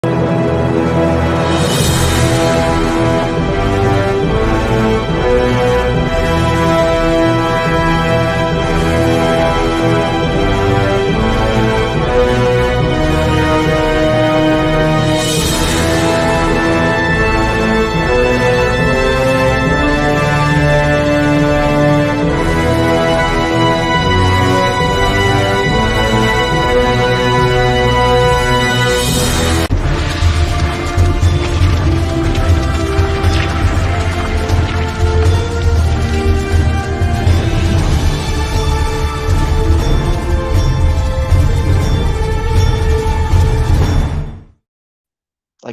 I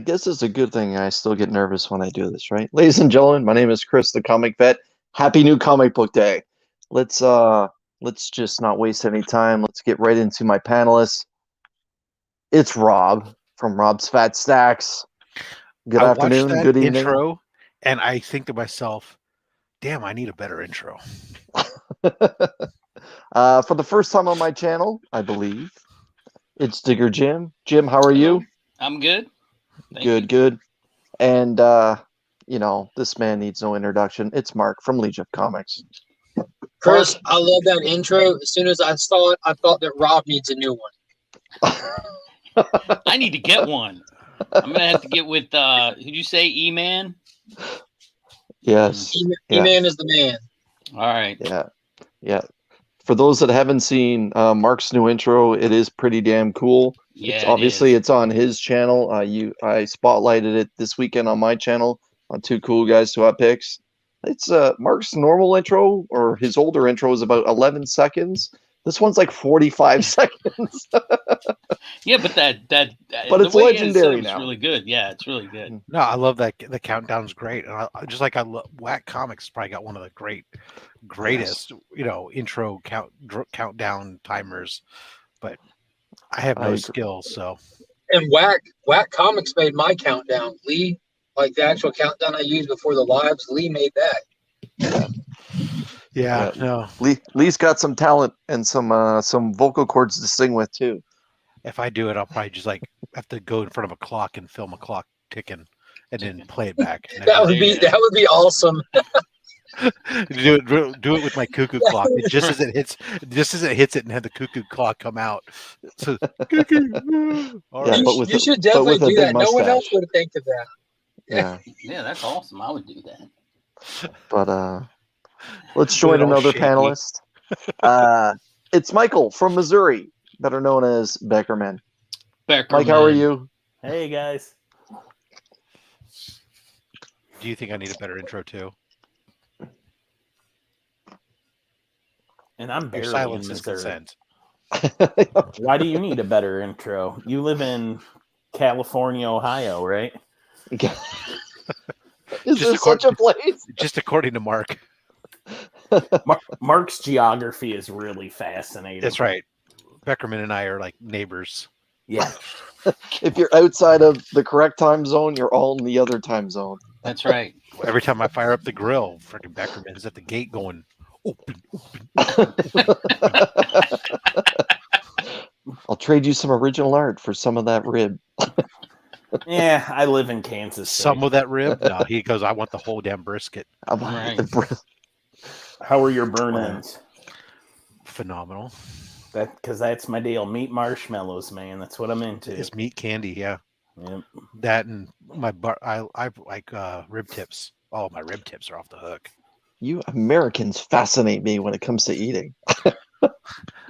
guess it's a good thing I still get nervous when I do this, right? Ladies and gentlemen, my name is Chris, the Comic Vet. Happy New Comic Book Day. Let's just not waste any time. Let's get right into my panelists. It's Rob from Rob's Fat Stacks. Good afternoon, watched that good evening. intro, and I think to myself, damn, I need a better intro. For the first time on my channel, I believe, it's Digger Jim. Jim, how are you? I'm good. Thank you. Good. And, this man needs no introduction. It's Mark from Legion of Comics. Chris, I love that intro. As soon as I saw it, I thought that Rob needs a new one. I need to get one. I'm going to have to get with, who'd you say, E-Man? Yes. E-Man is the man. All right. Yeah. For those that haven't seen Mark's new intro, it is pretty damn cool. Yeah, It's on his channel. I spotlighted it this weekend on my channel on Two Cool Guys to Hot Picks. It's Mark's normal intro, or his older intro, is about 11 seconds. This one's like 45 seconds. Yeah, but but it's legendary now. It's really good. Yeah, it's really good. No, I love that. The countdown's great, and I love Whack Comics. Probably got one of the greatest, intro countdown timers. But I have no skills, so. And Whack Comics made my countdown. Lee, like the actual countdown I used before the lives, Lee made that. Yeah, no. Lee's got some talent and some vocal cords to sing with too. If I do it, I'll probably just have to go in front of a clock and film a clock ticking, and then play it back. That would be awesome. do it with my cuckoo clock. Just as it hits it, and have the cuckoo clock come out. So, cuckoo. You should definitely do that. No one else would think of that. Yeah, that's awesome. I would do that. But let's join another panelist. It's Michael from Missouri, better known as Beckerman. Mike, how are you? Hey guys. Do you think I need a better intro too? And I'm barely silence in is Missouri. consent. Why do you need a better intro? You live in California, Ohio, right? Is there such a place? Just according to Mark. Mark's geography is really fascinating. That's right. Beckerman and I are like neighbors. Yeah. If you're outside of the correct time zone, you're all in the other time zone. That's right. Every time I fire up the grill, freaking Beckerman is at the gate going, open. I'll trade you some original art for some of that rib. Yeah, I live in Kansas City. Some of that rib? No, he goes, I want the whole damn brisket. Right. How are your burn-ins? Phenomenal. Because that's my deal. Meat marshmallows, man. That's what I'm into. It's meat candy, yeah. Yep. That and I like rib tips. Oh, my rib tips are off the hook. You Americans fascinate me when it comes to eating.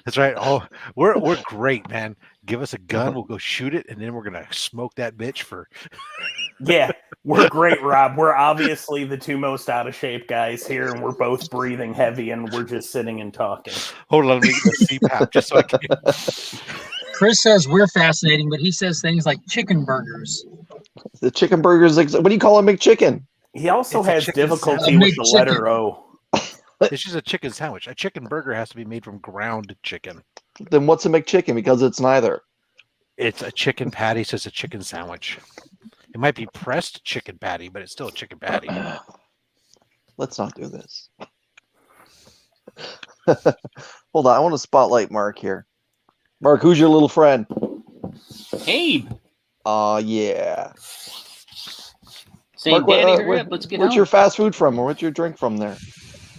That's right. Oh, we're great, man. Give us a gun, we'll go shoot it, and then we're gonna smoke that bitch for. Yeah, we're great, Rob. We're obviously the two most out of shape guys here, and we're both breathing heavy, and we're just sitting and talking. Hold on, let me get the CPAP just so I can. Chris says we're fascinating, but he says things like chicken burgers. The chicken burgers. What do you call a McChicken? He also It's has difficulty sandwich. with the letter O. It's just a chicken sandwich. A chicken burger has to be made from ground chicken. Then what's a McChicken? Because it's neither. It's a chicken patty, so it's a chicken sandwich. It might be pressed chicken patty, but it's still a chicken patty. Let's not do this. Hold on, I want to spotlight Mark here. Mark, who's your little friend? Abe. Yeah. Saying, Mark, Daddy, hurry up, let's get where's home. your fast food from, or what's your drink from there?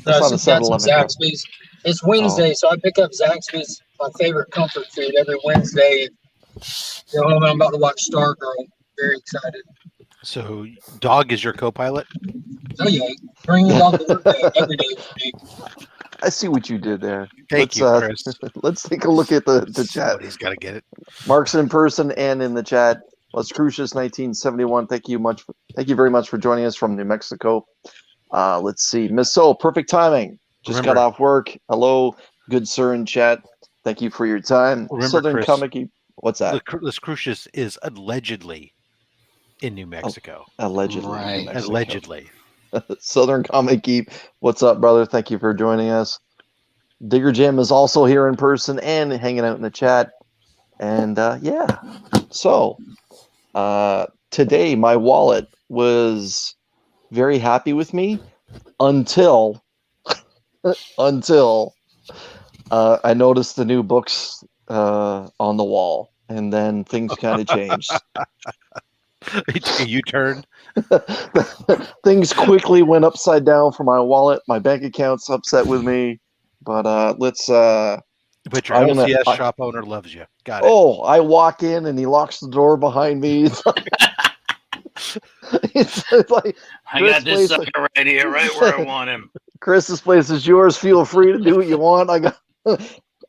That's not a Some 7-Eleven cup. Zaxby's. It's Wednesday, so I pick up Zaxby's, my favorite comfort food, every Wednesday. Go home, I'm about to watch Stargirl. Very excited. So, dog is your co-pilot. Oh yeah, bring the dog to work day every day with me. I see what you did there. Thank you, Chris. Let's take a look at the chat. Somebody's got to get it. Mark's in person and in the chat. Let's Crucius 1971. Thank you very much for joining us from New Mexico. Let's see. Miss So, perfect timing. Just got off work. Hello, good sir in chat. Thank you for your time. Remember, Southern Chris, Comic. What's that? Las Cruces is allegedly in New Mexico. Allegedly. Right. New Mexico. Allegedly. Southern Comic Geek. What's up, brother? Thank you for joining us. Digger Jim is also here in person and hanging out in the chat. And yeah. So today my wallet was very happy with me until I noticed the new books on the wall, and then things kind of changed. It took a U-turn. Things quickly went upside down for my wallet. My bank account's upset with me, but let's. But your LCS shop owner loves you. Got it. Oh, I walk in and he locks the door behind me. It's like I got this sucker right here, right where I want him. Chris's place is yours. Feel free to do what you want.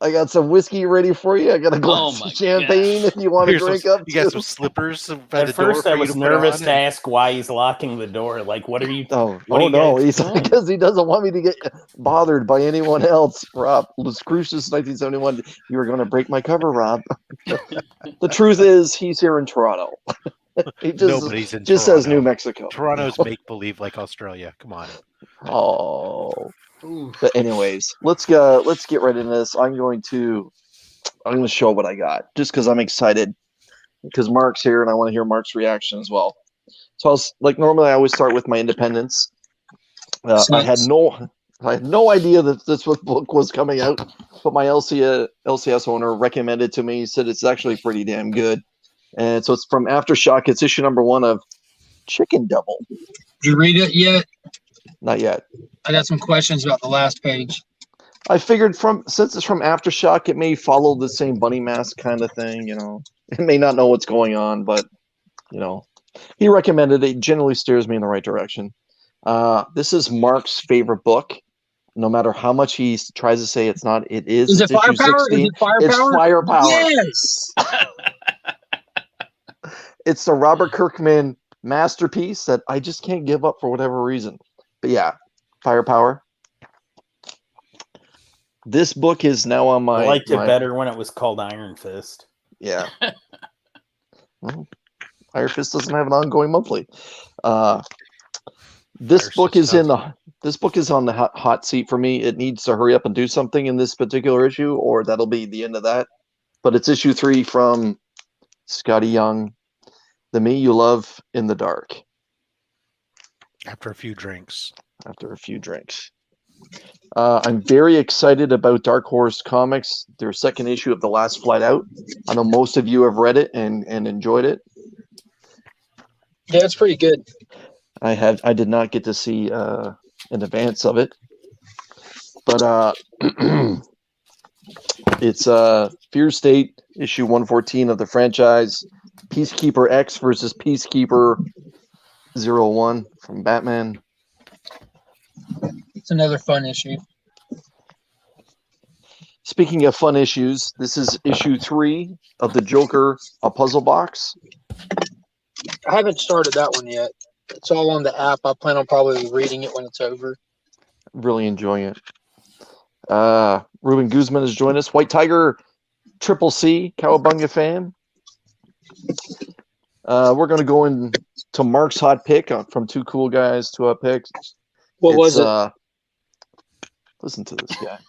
I got some whiskey ready for you. I got a glass of champagne if you want to drink up. You got some slippers. At first, I was nervous to ask why he's locking the door. Like, what are you? No, he's because he doesn't want me to get bothered by anyone else. Rob, Las Cruces 1971. You were going to break my cover, Rob. The truth is, he's here in Toronto. He Nobody's in just Toronto. Says New Mexico. Toronto's make believe like Australia. Come on. Oh. But anyways, let's get right into this. I'm going to show what I got just because I'm excited because Mark's here and I want to hear Mark's reaction as well. So normally I always start with my independence. I had no idea that this book was coming out, but my LCS owner recommended to me. He said it's actually pretty damn good, and so it's from Aftershock. It's issue number 1 of Chicken Devil. Did you read it yet? Not yet. I got some questions about the last page. I figured since it's from Aftershock, it may follow the same bunny mask kind of thing. You know, it may not know what's going on, but you know, he recommended it. Generally steers me in the right direction. This is Mark's favorite book. No matter how much he tries to say it's not, it is. Is it Firepower? Is it Firepower? It's Firepower. Yes. It's the Robert Kirkman masterpiece that I just can't give up for whatever reason. But yeah, Firepower. This book is now on my. I liked it better when it was called Iron Fist. Yeah. Well, Iron Fist doesn't have an ongoing monthly. This book is on the hot seat for me. It needs to hurry up and do something in this particular issue, or that'll be the end of that. But it's issue 3 from Scotty Young, The Me You Love in the Dark. After a few drinks. I'm very excited about Dark Horse Comics, their second issue of The Last Flight Out. I know most of you have read it and enjoyed it. Yeah, it's pretty good. I did not get to see in advance of it. But it's Fear State, issue 114 of the franchise. Peacekeeper X versus Peacekeeper 01 from Batman. It's another fun issue. Speaking of fun issues, this is issue 3 of the Joker, a puzzle box. I haven't started that one yet. It's all on the app. I plan on probably reading it when it's over. Really enjoying it. Ruben Guzman has joined us. White Tiger, Triple C, Cowabunga fan. We're going to go into Mark's hot pick from Two Cool Guys to Hot Picks. What was it? Listen to this guy.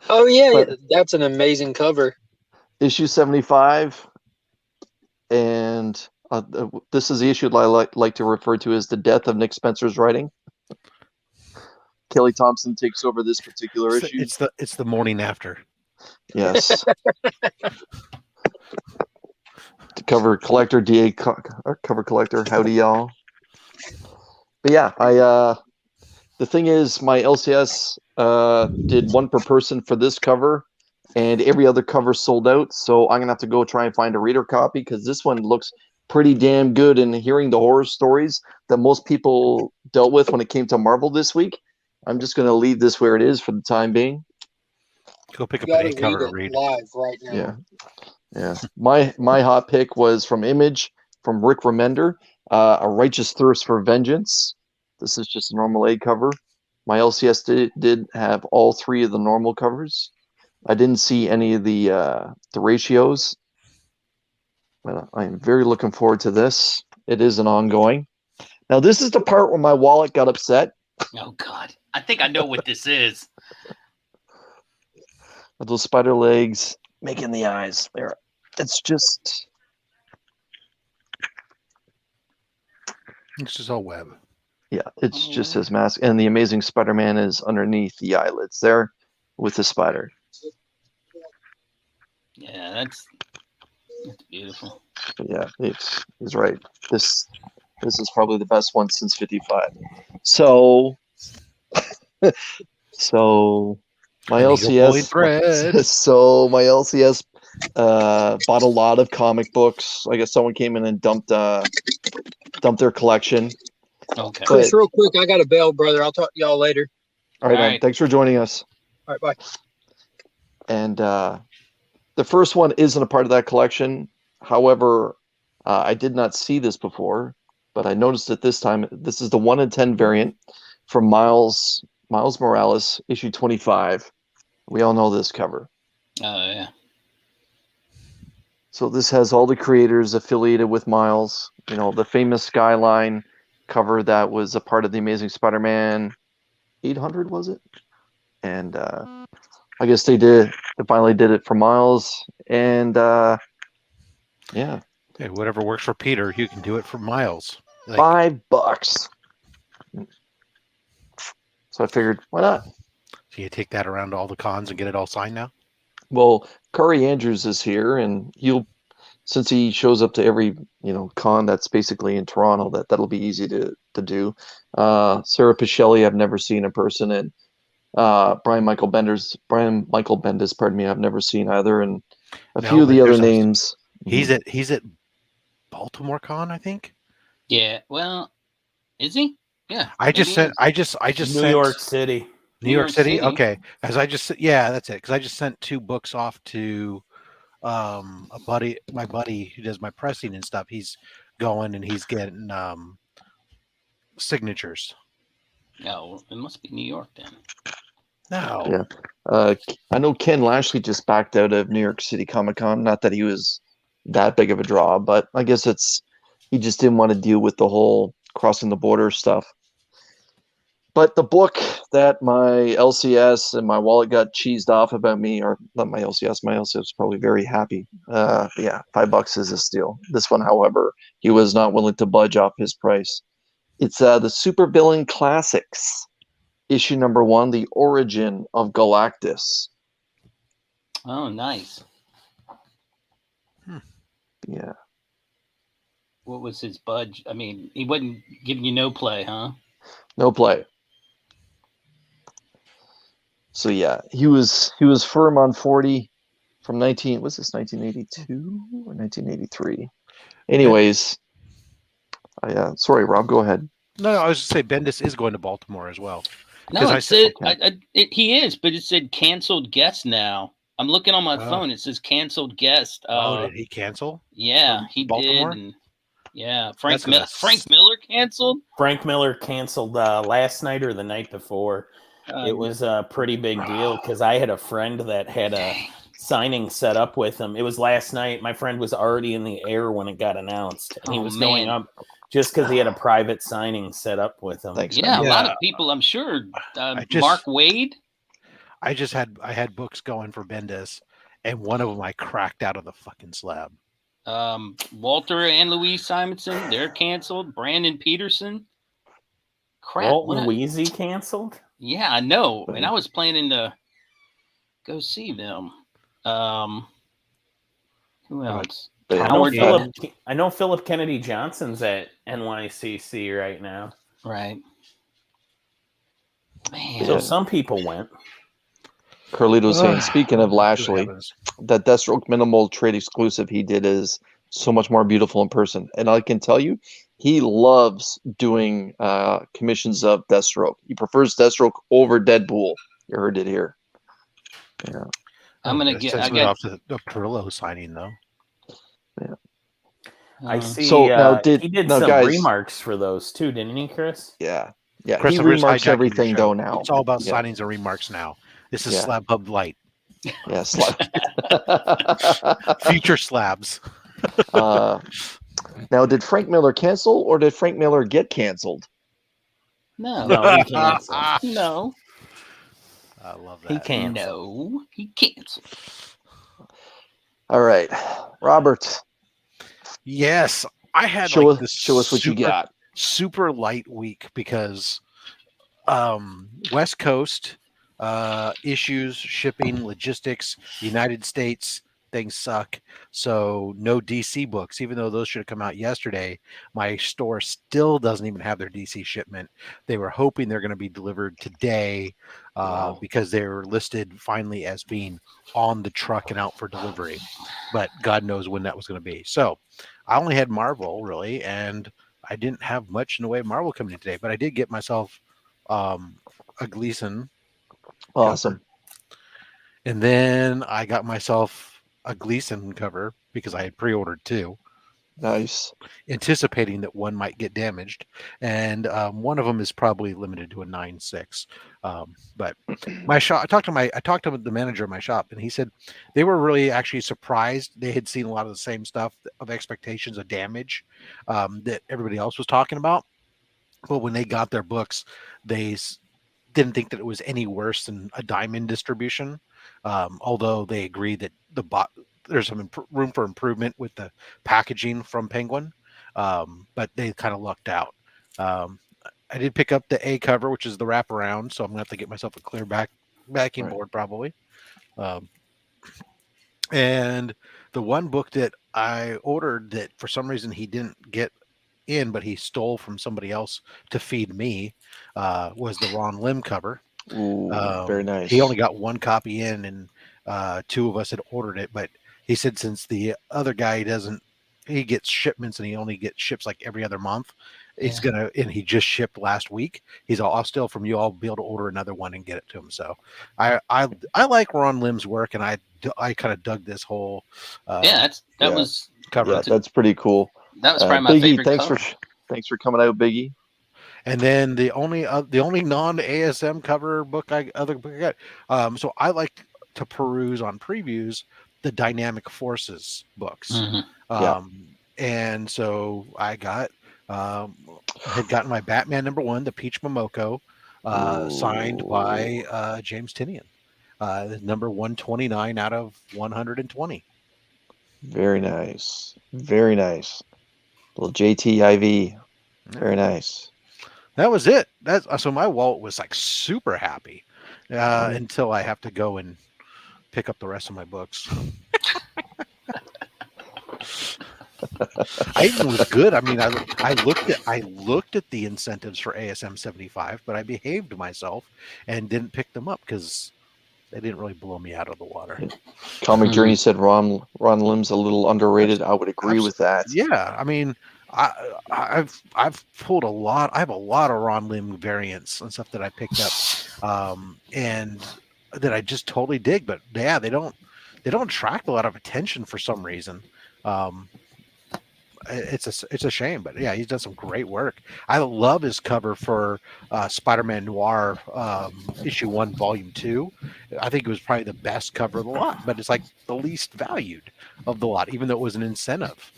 Oh, yeah. That's an amazing cover. Issue 75. And this is the issue that I like to refer to as the death of Nick Spencer's writing. Kelly Thompson takes over this particular issue. It's the morning after. Yes. cover collector, cover collector. Howdy, y'all. But yeah, the thing is, my LCS did one per person for this cover, and every other cover sold out. So I'm gonna have to go try and find a reader copy because this one looks pretty damn good. And hearing the horror stories that most people dealt with when it came to Marvel this week, I'm just gonna leave this where it is for the time being. Go pick You up gotta an A cover to read read. it live right now. Yeah, yeah. My hot pick was from Image, from Rick Remender, A Righteous Thirst for Vengeance. This is just a normal A cover. My LCS did have all three of the normal covers. I didn't see any of the ratios. But I am very looking forward to this. It is an ongoing. Now, this is the part where my wallet got upset. Oh God, I think I know what this is. With those spider legs making the eyes there. It's just... It's just all web. Yeah, it's just his mask. And the Amazing Spider-Man is underneath the eyelids there with the spider. Yeah, that's beautiful. But yeah, he's right. This is probably the best one since 55. So my LCS so my LCS bought a lot of comic books. I guess someone came in and dumped their collection. Okay. Chris, real quick, I got a bail, brother. I'll talk to y'all later. All right, All man. right. Thanks for joining us. All right, bye. And the first one isn't a part of that collection. However, I did not see this before, but I noticed it this time. This is the 1 in 10 variant from Miles Morales, issue 25. We all know this cover. Oh yeah. So this has all the creators affiliated with Miles. You know, the famous Skyline cover that was a part of the Amazing Spider-Man 800, was it? And I guess they finally did it for Miles. And yeah. Hey, whatever works for Peter, you can do it for Miles. Like, $5. So I figured, why not? So you take that around to all the cons and get it all signed now? Well, Corey Andrews is here, and since he shows up to every con that's basically in Toronto, that'll be easy to do. Sarah Pichelli, I've never seen in person, and Brian Michael Bendis, pardon me, I've never seen either, and a few of the other names. He's at Baltimore Con, I think. Yeah. Well, is he? Yeah. I just sent New York City. New York City. Okay, as that's it. Because I just sent 2 books off to my buddy who does my pressing and stuff. He's going and he's getting signatures. No, it must be New York then. No. Yeah. I know Ken Lashley just backed out of New York City Comic Con. Not that he was that big of a draw, but I guess he just didn't want to deal with the whole crossing the border stuff. But the book that my LCS and my wallet got cheesed off about me, or not my LCS was probably very happy. Yeah, $5 is a steal. This one, however, he was not willing to budge off his price. It's the Supervillain Classics, issue number 1, The Origin of Galactus. Oh, nice. Yeah. What was his budge? I mean, he wasn't giving you no play, huh? No play. So yeah, he was firm on 40 from 1982 or 1983. Anyways, sorry, Rob, go ahead. No, I was just say Bendis is going to Baltimore as well. No, he is, but it said canceled guest now. I'm looking on my phone. It says canceled guest. Did he cancel? Yeah, he Baltimore? did. And yeah, Frank Miller canceled. Frank Miller canceled last night or the night before. It was a pretty big deal because I had a friend that had a signing set up with him. It was last night. My friend was already in the air when it got announced. And he was going up just because he had a private signing set up with him. Thanks, yeah, a lot of people, I'm sure. Mark Wade. I had books going for Bendis, and one of them I cracked out of the fucking slab. Walter and Louise Simonson, they're canceled. Brandon Peterson. Crap. Walt and Louise canceled? Yeah, I know. And I was planning to go see them. Who else? But I Howard know Philip Kennedy Johnson's at NYCC right now. Right. Man. So some people went. Carlito was saying, speaking of Let's see what Lashley, happens. that Deathstroke minimal trade exclusive he did is so much more beautiful in person. And I can tell you, he loves doing commissions of Deathstroke. He prefers Deathstroke over Deadpool. You heard it here. Yeah. I'm gonna It get. says I right got. off the Perillo signing though. I see. So now he did now some guys, remarks for those too, didn't he, Chris? yeah. He Christopher's remarks hijacking your everything show. though now. It's all about Yeah. signings and remarks now. This is Yeah. Slab Hub Light. Yeah, Future slabs. now, did Frank Miller cancel or did Frank Miller get canceled? No. No, he canceled. No. I love that. He canceled. No. He canceled. All right, Robert, Yes, I had show like us this what you got. super light week because West Coast issues, shipping, logistics, United States, things suck. So no DC books, even though those should have come out yesterday. My store still doesn't even have their DC shipment. They were hoping they're going to be delivered today Wow. because they were listed finally as being on the truck and out for delivery. But God knows when that was going to be. So I only had Marvel really, and I didn't have much in the way of Marvel coming in today, but I did get myself a Gleason. Awesome. And then I got myself a Gleason cover because I had pre-ordered two, Nice. anticipating that one might get damaged. And one of them is probably limited to a 9.6. But my shop, I talked to the manager of my shop, and he said they were really actually surprised. They had seen a lot of the same stuff of expectations of damage that everybody else was talking about. But when they got their books, they didn't think that it was any worse than a diamond distribution. Although they agreed that there's some room for improvement with the packaging from Penguin, but they kind of lucked out. I did pick up the A cover, which is the wraparound, so I'm gonna have to get myself a clear backing board probably. And the one book that I ordered that for some reason he didn't get in, but he stole from somebody else to feed me, was the Ron Lim cover. Ooh, very nice. He only got one copy in, and two of us had ordered it. But he said since the other guy he gets shipments and he only gets ships like every other month. He's and he just shipped last week. He's all, I'll still from you. I'll be able to order another one and get it to him. So I like Ron Lim's work, and I kind of dug this whole that was cover. Yeah, that's pretty cool. That was probably my Biggie, favorite cover. thanks for coming out, Biggie. And then the only non ASM cover book I got. So I like to peruse on previews the Dynamic Forces books. Mm-hmm. And so I got had gotten my Batman #1, the Peach Momoko, signed by James Tinian, number 129 out of 120. Very nice. Very nice. Little JTIV. Very nice. That was it. So my wallet was like super happy until I have to go and pick up the rest of my books. It was good. I mean, I looked at the incentives for ASM 75, but I behaved myself and didn't pick them up because they didn't really blow me out of the water. Comic Journey said Ron Lim's a little underrated. I would agree with that. Yeah, I mean, I've pulled a lot. I have a lot of Ron Lim variants and stuff that I picked up, and that I just totally dig. But yeah, they don't attract a lot of attention for some reason. It's a shame, but yeah, he's done some great work. I love his cover for Spider-Man Noir issue 1, volume 2. I think it was probably the best cover of the lot, but it's like the least valued of the lot, even though it was an incentive.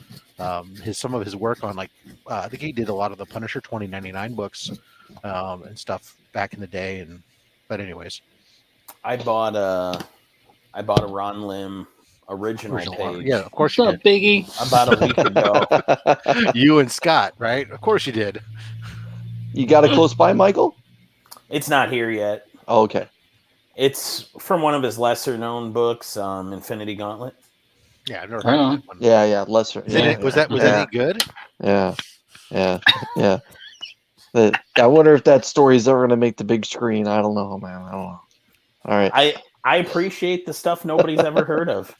Some of his work on I think he did a lot of the Punisher 2099 books and stuff back in the day. But anyways, I bought a Ron Lim original page. Yeah, of course What's up, Biggie? About a week ago. You and Scott, right? Of course you did. You got it close by, Michael? It's not here yet. Oh, okay. It's from one of his lesser known books, Infinity Gauntlet. Yeah, I've never Right heard of on. that one. Yeah, lesser. Was that any good? Yeah. I wonder if that story is ever going to make the big screen. I don't know, man. I don't know. All right. I appreciate the stuff nobody's ever heard of.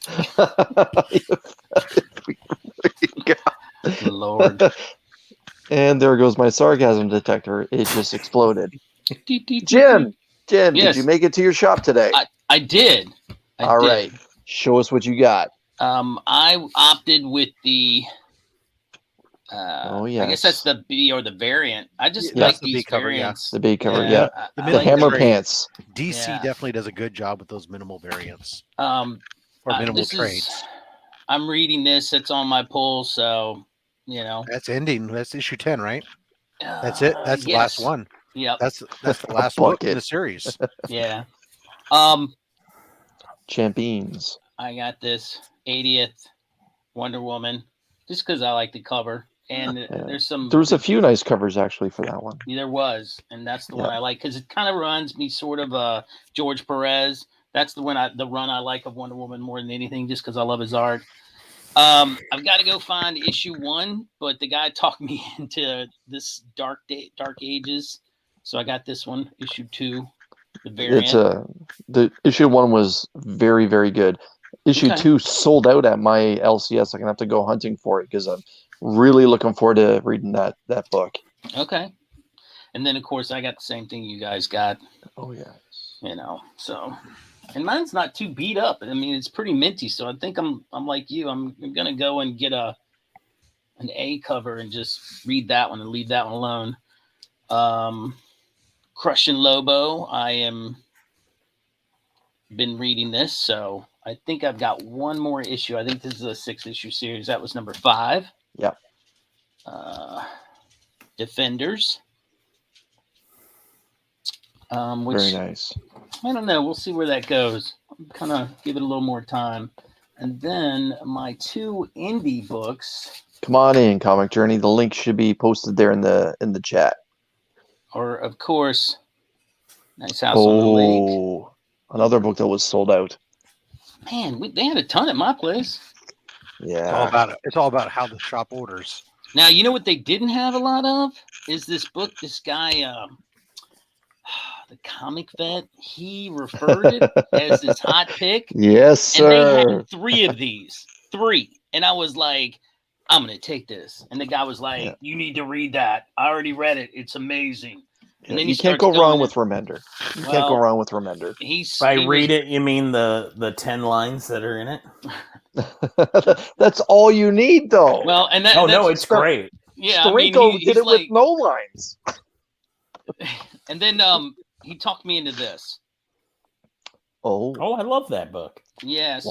Lord. And there goes my sarcasm detector. It just exploded. Jim, Yes. did you make it to your shop today? I did. All right. Show us what you got. I opted with the. Oh, I guess that's the B or the variant. I just Yeah, like that's the B these cover, yeah. variants. The B cover, Yeah. yeah. I The like hammer the- pants. DC Yeah. definitely does a good job with those minimal variants or or minimal trades. I'm reading this. It's on my pull, so you know. That's ending. That's issue 10, right? That's it. That's the last one. Yep. That's the last book in the series. Yeah. Champions. I got this 80th Wonder Woman just because I like the cover, and There was a few nice covers actually for that one. There was, and that's the one I like because it kind of reminds me sort of George Perez. That's the run I like of Wonder Woman more than anything, just because I love his art. I've got to go find issue 1, but the guy talked me into this Dark Ages, so I got this one, issue 2, the variant. The issue 1 was very, very good. Issue 2 sold out at my LCS. I'm gonna have to go hunting for it because I'm really looking forward to reading that book. Okay, and then of course I got the same thing you guys got. Oh yeah, you know, so. And mine's not too beat up. I mean, it's pretty minty. So I think I'm like you. I'm gonna go and get an A cover and just read that one and leave that one alone. Crushing Lobo. I am been reading this, so I think I've got one more issue. I think this is a 6-issue series. That was number 5. Yep. Defenders. Which, very nice. I don't know. We'll see where that goes. Kind of give it a little more time. And then my 2 indie books. Come on in, Comic Journey. The link should be posted there in the chat. Or, of course, Nice House on the Lake. Another book that was sold out. Man, they had a ton at my place. Yeah. It's all about how the shop orders. Now, you know what they didn't have a lot of? Is this book, this guy... the Comic Vet, he referred it as his hot pick. Yes, sir. And they had 3 of these. 3. And I was like, I'm going to take this. And the guy was like, you need to read that. I already read it. It's amazing. And then you can't go wrong with Remender. You can't go wrong with Remender. By read it, you mean the 10 lines that are in it? That's all you need, though. Well, and it's great. Yeah, Storiko did it with no lines. And then he talked me into this. Oh, I love that book. Yeah, so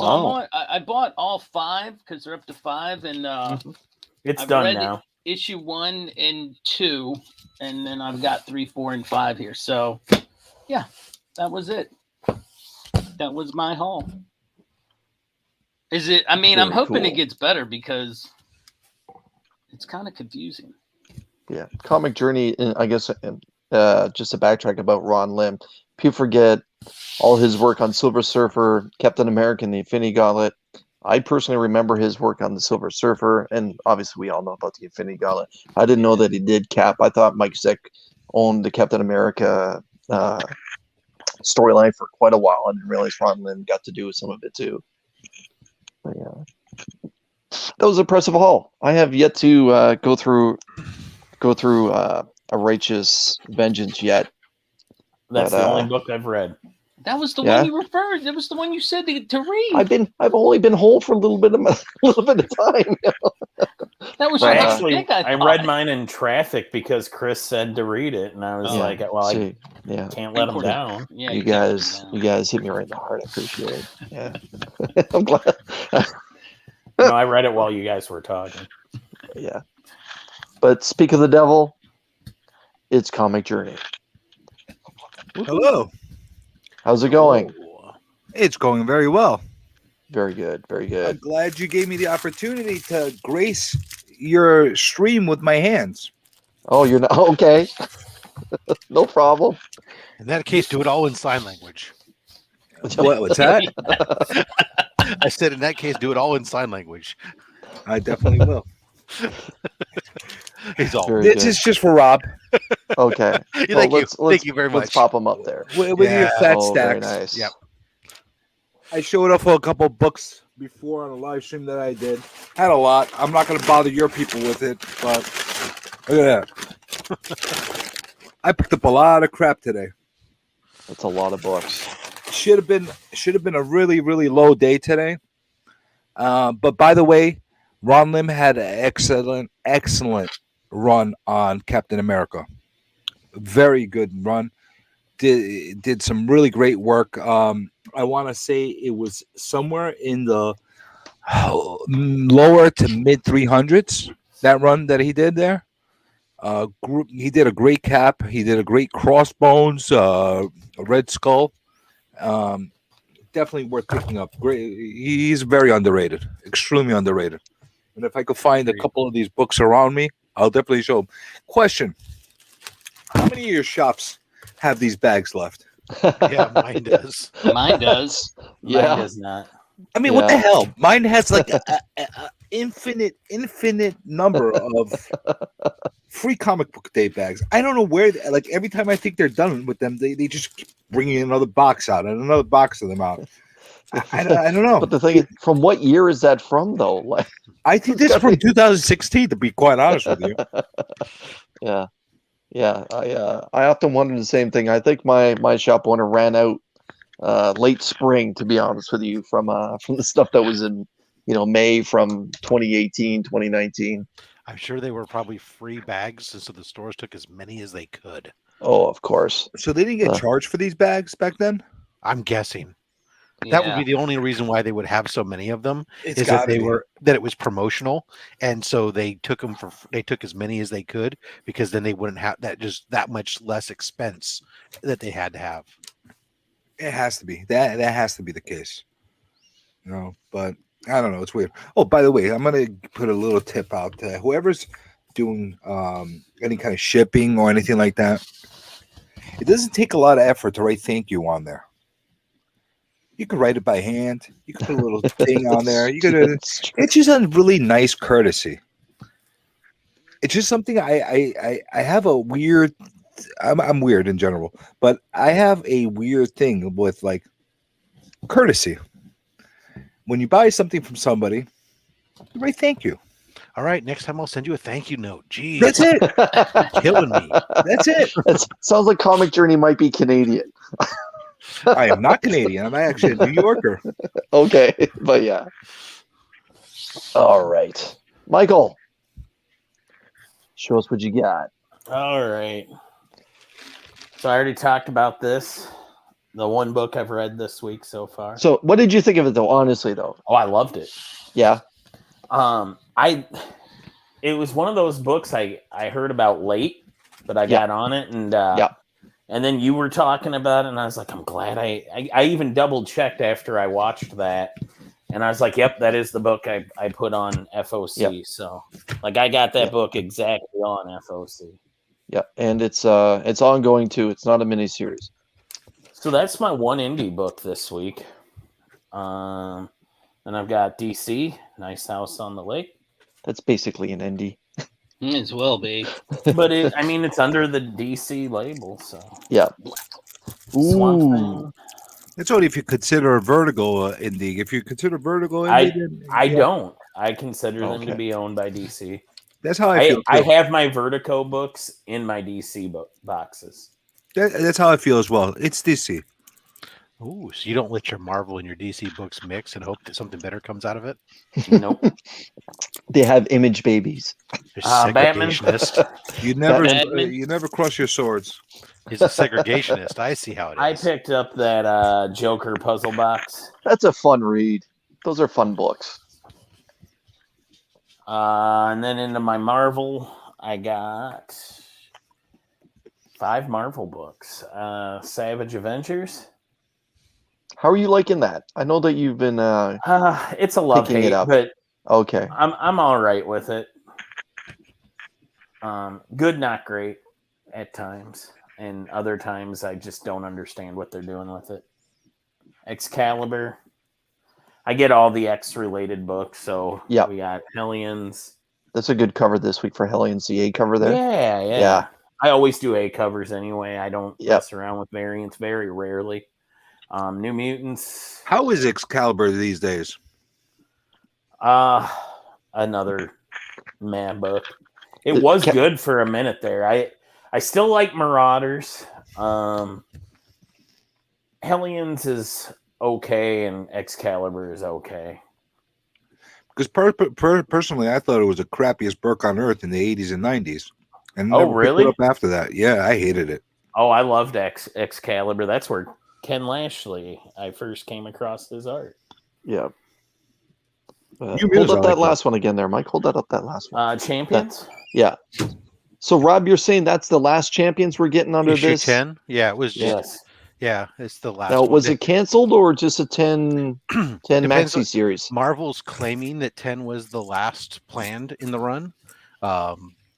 I bought all 5 because they're up to 5, and it's I've done read now. Issue 1 and 2, and then I've got 3, 4, and 5 here. So, yeah, that was it. That was my haul. Is it? I mean, I'm hoping it gets better because it's kind of confusing. Yeah, Comic Journey. I guess just to backtrack about Ron Lim, people forget all his work on Silver Surfer, Captain America, and the Infinity Gauntlet. I personally remember his work on the Silver Surfer, and obviously we all know about the Infinity Gauntlet. I didn't know that he did Cap. I thought Mike Zeck owned the Captain America storyline for quite a while. I didn't realize Ron Lim got to do some of it too. But yeah, that was an impressive haul. I have yet to go through a Righteous Vengeance yet. That's the only book I've read. That was the one you referred. That was the one you said to read. I've only been whole for a little bit of time. That was actually pick, I read mine in traffic because Chris said to read it, and I was like, "Well, I can't let him down." Yeah, you guys hit me right in the heart. I appreciate it. Yeah, I'm glad. No, I read it while you guys were talking. Yeah, but speak of the devil, it's Comic Journey. Hello. How's it going? It's going very well. Very good. Very good. I'm glad you gave me the opportunity to grace your stream with my hands. Oh, you're not okay. No problem. In that case, do it all in sign language. What's that? I said in that case, do it all in sign language. I definitely will. He's all. Very This good. is just for Rob. Okay. Thank you. Thank you very Let's much. pop them up there. With Yeah. your fat Oh, very stacks. nice. Yep. I showed up for a couple books before on a live stream that I did. Had a lot. I'm not going to bother your people with it, but look at that. I picked up a lot of crap today. That's a lot of books. Should have been a really, really low day today. But by the way, Ron Lim had an excellent run on Captain America. Very good run. Did some really great work. I want to say it was somewhere in the lower to mid 300s. That run that he did there. He did a great cap. He did a great Crossbones, a Red Skull. Definitely worth picking up. Great. He's very underrated, extremely underrated. And if I could find a couple of these books around me, I'll definitely show them. Question: how many of your shops have these bags left? Yeah, mine does. Mine does. Yeah. Mine does not. I mean, what the Yeah. hell? Mine has like a infinite number of free comic book day bags. I don't know where. Like every time I think they're done with them, they just keep bringing another box out and another box of them out. I don't know. But the thing is, from what year is that from, though? Like, I think this is from 2016. To be quite honest with you. yeah, yeah. I often wonder the same thing. I think my shop owner ran out late spring, to be honest with you, from the stuff that was in May from 2018, 2019. I'm sure they were probably free bags, and so the stores took as many as they could. Oh, of course. So they didn't get charged for these bags back then? I'm guessing. That would be the only reason why they would have so many of them. It's is that gotta they be. were that it was promotional, and so they took as many as they could, because then they wouldn't have that much less expense that they had to have. It has to be that has to be the case. But I don't know. It's weird. Oh, by the way, I'm gonna put a little tip out to whoever's doing any kind of shipping or anything like that. It doesn't take a lot of effort to write thank you on there. You could write it by hand. You could put a little thing on there. You could. It's just a really nice courtesy. It's just something I have a weird. I'm weird in general, but I have a weird thing with like courtesy. When you buy something from somebody, you write thank you. All right, next time I'll send you a thank you note. Jeez, That's it. killing me. That's it. Sounds like Comic Journey might be Canadian. I am not Canadian. I'm actually a New Yorker. Okay, but yeah. All right, Michael, show us what you got. All right. So I already talked about this. The one book I've read this week so far. So, what did you think of it, though? Honestly, though. Oh, I loved it. Yeah. It was one of those books I heard about late, but I got on it, and and then you were talking about it, and I was like, I'm glad I even double checked after I watched that, and I was like, yep, that is the book I put on FOC. Yep. So like I got that book exactly on FOC. Yeah, and it's ongoing too. It's not a mini series. So that's my one indie book this week. And I've got DC, Nice House on the Lake. That's basically an indie. As well, babe. But it's under the DC label, so yeah. Ooh. That's only if you consider Vertigo indie. If you consider Vertigo indie, I don't. I consider them to be owned by DC. That's how I feel. I have my Vertigo books in my DC boxes. That's how I feel as well. It's DC. Ooh, so you don't let your Marvel and your DC books mix and hope that something better comes out of it? Nope. They have image babies. Segregationist. You never cross your swords. He's a segregationist. I see how it is. I picked up that Joker puzzle box. That's a fun read. Those are fun books. And then into my Marvel, I got 5 Marvel books. Savage Avengers. How are you liking that? I know that you've been it's a love hate, but okay. I'm all right with it. Good, not great at times, and other times I just don't understand what they're doing with it. Excalibur. I get all the X-related books. So Yep. we got Hellions. That's a good cover this week for Hellions, the A cover there. Yeah. I always do A covers anyway. I don't Yep. mess around with variants very rarely. New Mutants. How is Excalibur these days? Another man book. It was good for a minute there. I still like Marauders. Hellions is okay, and Excalibur is okay. Because personally, I thought it was the crappiest book on earth in the 80s and 90s. And Oh, never picked really? it up after that. Yeah, I hated it. Oh, I loved Excalibur. That's where Ken Lashley, I first came across his art. Yeah. You Hold music, up I that like last one again there, Mike. Hold that up, that last one. Champions? Yeah. So, Rob, you're saying that's the last Champions we're getting under Issue this? 10? Yeah, it was just, Yes. yeah, it's the last Now, one. was it canceled or just a 10 Depends maxi on- series? Marvel's claiming that 10 was the last planned in the run.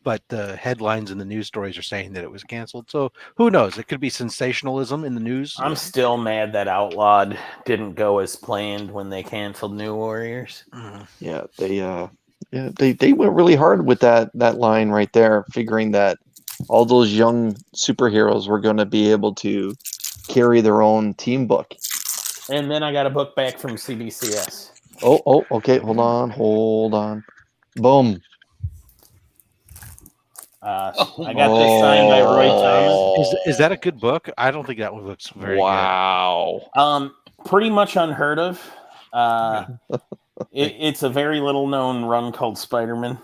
But the headlines and the news stories are saying that it was canceled. So who knows? It could be sensationalism in the news. I'm still mad that Outlawed didn't go as planned when they canceled New Warriors. Yeah, they went really hard with that line right there, figuring that all those young superheroes were going to be able to carry their own team book. And then I got a book back from CBCS. Oh, okay. Hold on. Boom. I got this signed by Roy Thomas. Is that a good book? I don't think that one looks very Wow. Pretty much unheard of. It's a very little known run called Spider-Man.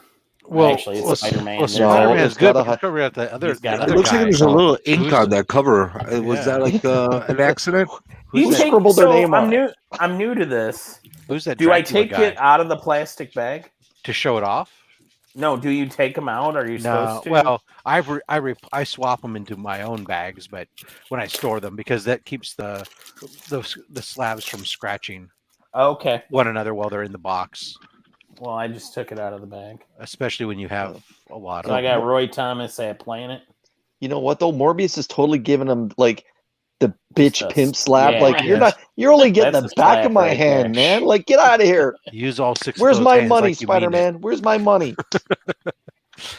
Well, actually, it's Spider-Man. Well, There's Spider-Man it's is good. gotta But discovery out the other. He's got The it other It looks like guy. there's a little ink Who's on the- that cover. Was Yeah. that like an accident? You Who take- scribbled their so name on it? I'm new to this. Who's that? Do I Dracula take guy? it out of the plastic bag? To show it off? No. Do you take them out? Are you No. supposed to? Well, I swap them into my own bags, but when I store them, because that keeps the slabs from scratching Okay. one another while they're in the box, Well, I just took it out of the bag. especially when you have a lot So of. I got Roy Thomas at Planet. You know what though? Morbius is totally giving him like the bitch Just a- pimp slap. yeah, like yes. you're only getting That's the a back slap of my right hand, there. man. Like get out of here. Use all six. Where's of those my hands money, like you mean it. Spider-Man? Where's my money?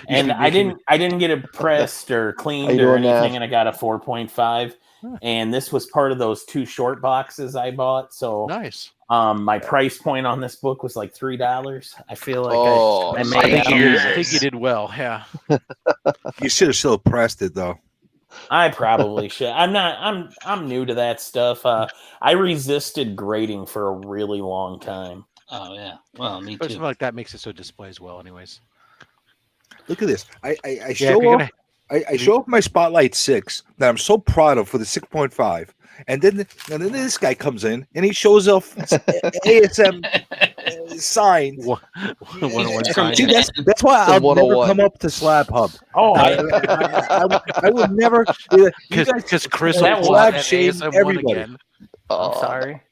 And should- I you should- didn't get it pressed or How cleaned you or doing, anything, and I got a 4.5. Huh. And this was part of those 2 short boxes I bought. So Nice. my price point on this book was like $3. I feel like Oh, I I made think, out. I think you did well. Yeah. You should have still pressed it though. I probably should. I'm new to that stuff. I resisted grading for a really long time. Oh yeah. Well, me But too. something like that makes it so it displays well, anyways. Look at this. I Yeah, if show you're off. gonna, I show off my Spotlight 6 that I'm so proud of for the 6.5, and then this guy comes in and he shows off ASM sign. one From sign. See, that's why The I'll never 101. come up to Slab Hub. Oh, I would never. You guys, Because Chris That will was want shame ASM1 everybody. again. I'm sorry.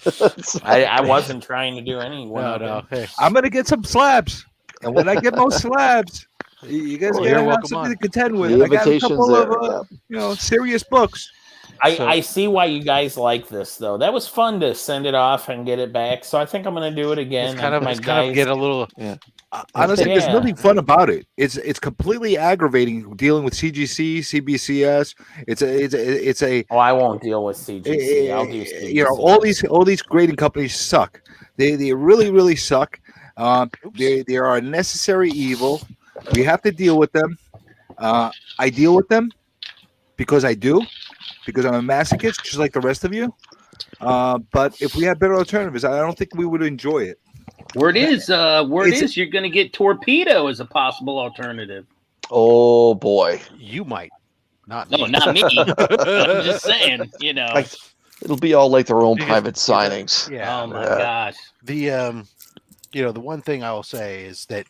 That's- I wasn't trying to do any. No. Hey, I'm gonna get some slabs, and when I get most slabs, you guys Well, are you're gonna have welcome something on. to contend with. The I got a invitation's couple there. of serious books. So- I see why you guys like this though. That was fun to send it off and get it back. So I think I'm going to do it again. it's kind of My get a little. Honestly, there's Yeah. nothing fun about it. It's completely aggravating dealing with CGC, CBCS. It's a Oh, I won't deal with CGC. I'll do CGC. you know, all these grading companies suck. They really suck. They are a necessary evil. We have to deal with them. I deal with them because I do, because I'm a masochist, just like the rest of you. But if we had better alternatives, I don't think we would enjoy it. Word is, It's- you're going to get Torpedo as a possible alternative. Oh boy. You might, not me. No, not me. I'm just saying, you know. Like, it'll be all like their own Because- private signings. Yeah. Oh my Yeah. gosh. The the one thing I will say is that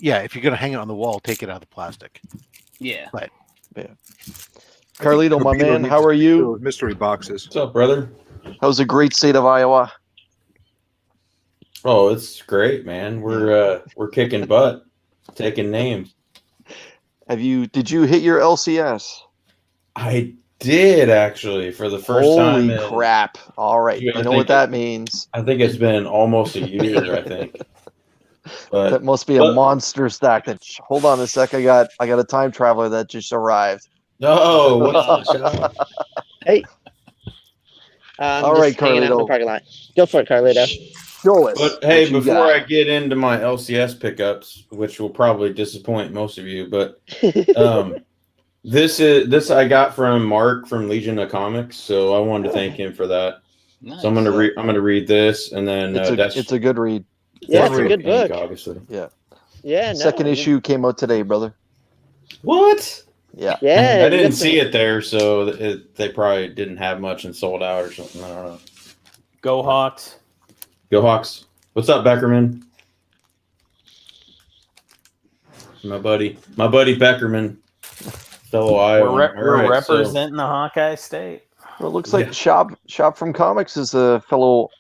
if you're gonna hang it on the wall, take it out of the plastic. Yeah. Carlito, my Torpedo man, needs how are to you? do with mystery boxes? What's up, brother? How's the great state of Iowa? Oh, it's great, man. We're kicking butt, taking names. Did you hit your LCS? I did actually for the first time. Holy crap! All right, Dude, you know what that means. I think it's been almost a year. I think. But That must be a monster stack. Hold on a sec. I got a time traveler that just arrived. no, what's the shot? Hey. All right, Carlito. Parking lot. Go for it, Carlito. Show us. But hey, what you before got. I get into my LCS pickups, which will probably disappoint most of you, but this I got from Mark from Legion of Comics, so I wanted to thank him for that. Nice. So I'm gonna read this, and then it's a good read. Yeah, it's a good book. Obviously. Yeah. Yeah. No, Second issue came out today, brother. What? Yeah. Yeah. I didn't see it there, so they probably didn't have much and sold out or something. I don't know. Go Hawks. Go Hawks. What's up, Beckerman? My buddy Beckerman, fellow Iowa. We're representing the Hawkeye State. Well, it looks like Shop from Comics is a fellow.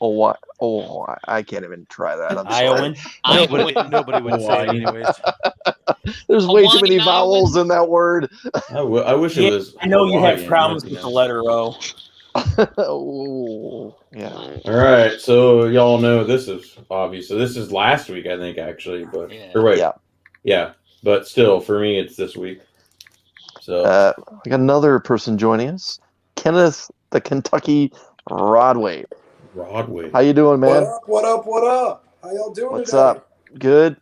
I can't even try that. I'm sorry. Iowan. Nobody would say it anyways. There's way too many Hawaiian vowels in that word. I wish it was. I know you have Hawaiian, problems that'd be with the nice. letter O. Oh, yeah. All right, so y'all know this is obvious. So this is last week, I think, actually. But or wait, yeah. But still, for me, it's this week. So we got another person joining us, Kenneth, the Kentucky Rodway. Broadway. How you doing, man? What up? How y'all doing What's today? up? Good.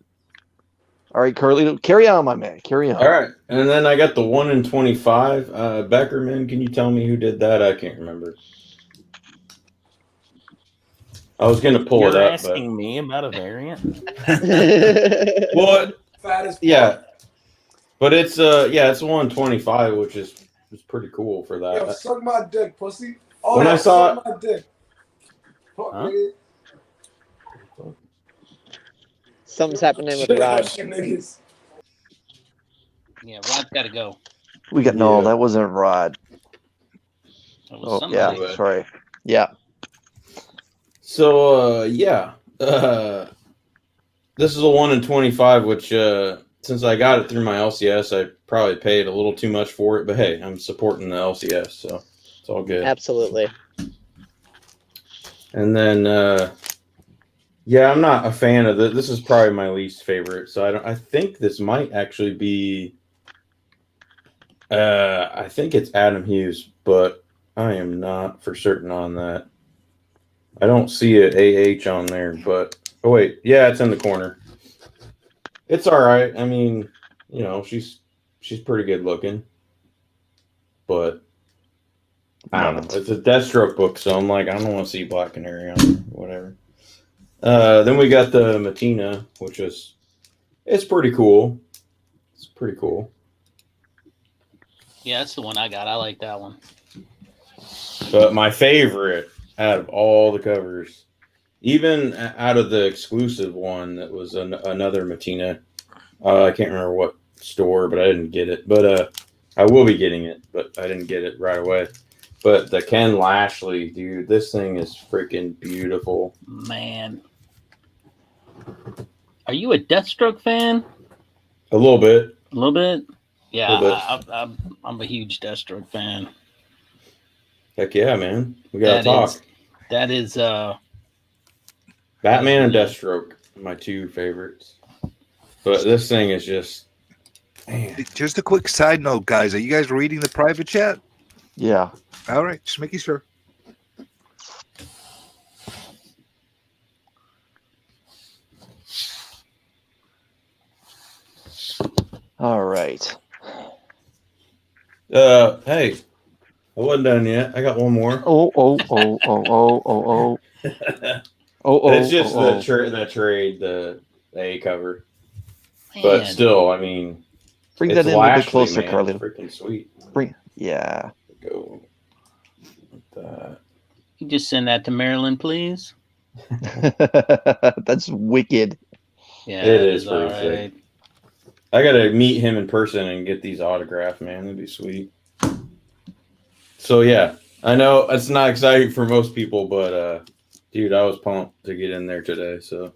All right, Carlito, carry on, my man. Carry on. All right, and then I got the 1 in 25. Beckerman, can you tell me who did that? I can't remember. I was gonna pull it You're up, asking me about a variant? What? Fat as Yeah, but it's it's 125, which is pretty cool for that. Yo, suck my dick, pussy. Oh, When I saw suck my dick. Fuck, Huh? nigga. Something's happening with Shit, Rod. shit, niggas. Yeah, Rod's got to go. We got no, that wasn't Rod. That was somebody. Yeah, sorry. Yeah. So this is a 1 in 25, which since I got it through my LCS, I probably paid a little too much for it. But hey, I'm supporting the LCS, so it's all good. Absolutely. And then I'm not a fan of this. This is probably my least favorite. So I think this might actually be. I think it's Adam Hughes, but I am not for certain on that. I don't see an AH on there, but oh wait, yeah, it's in the corner. It's all right. I mean, she's pretty good looking, but I don't know. It's a Deathstroke book, so I'm like, I don't want to see Black Canary on it, whatever. Then we got the Matina, which it's pretty cool. It's pretty cool. Yeah, that's the one I got. I like that one. But my favorite out of all the covers, even out of the exclusive one that was another Matina, I can't remember what store, but I didn't get it. But I will be getting it, but I didn't get it right away. But the Ken Lashley, dude, this thing is freaking beautiful. Man. Are you a Deathstroke fan? A little bit. A little bit? Yeah, Little bit. I'm a huge Deathstroke fan. Heck yeah, man. We gotta talk. That is Batman and Deathstroke, my two favorites. But this thing is just, man. Just a quick side note, guys. Are you guys reading the private chat? Yeah. All right, just making sure. All right. Hey, I wasn't done yet. I got one more. It's just the trade, the A cover. man. But still, I mean, Bring it's that in a Lashley, bit closer, man. Carlito. Freaking sweet. Yeah. Go with that. You just send that to Maryland, please. That's wicked. Yeah, It is all pretty sick. I gotta meet him in person and get these autographed, man. That'd be sweet. So yeah, I know it's not exciting for most people, but dude, I was pumped to get in there today. So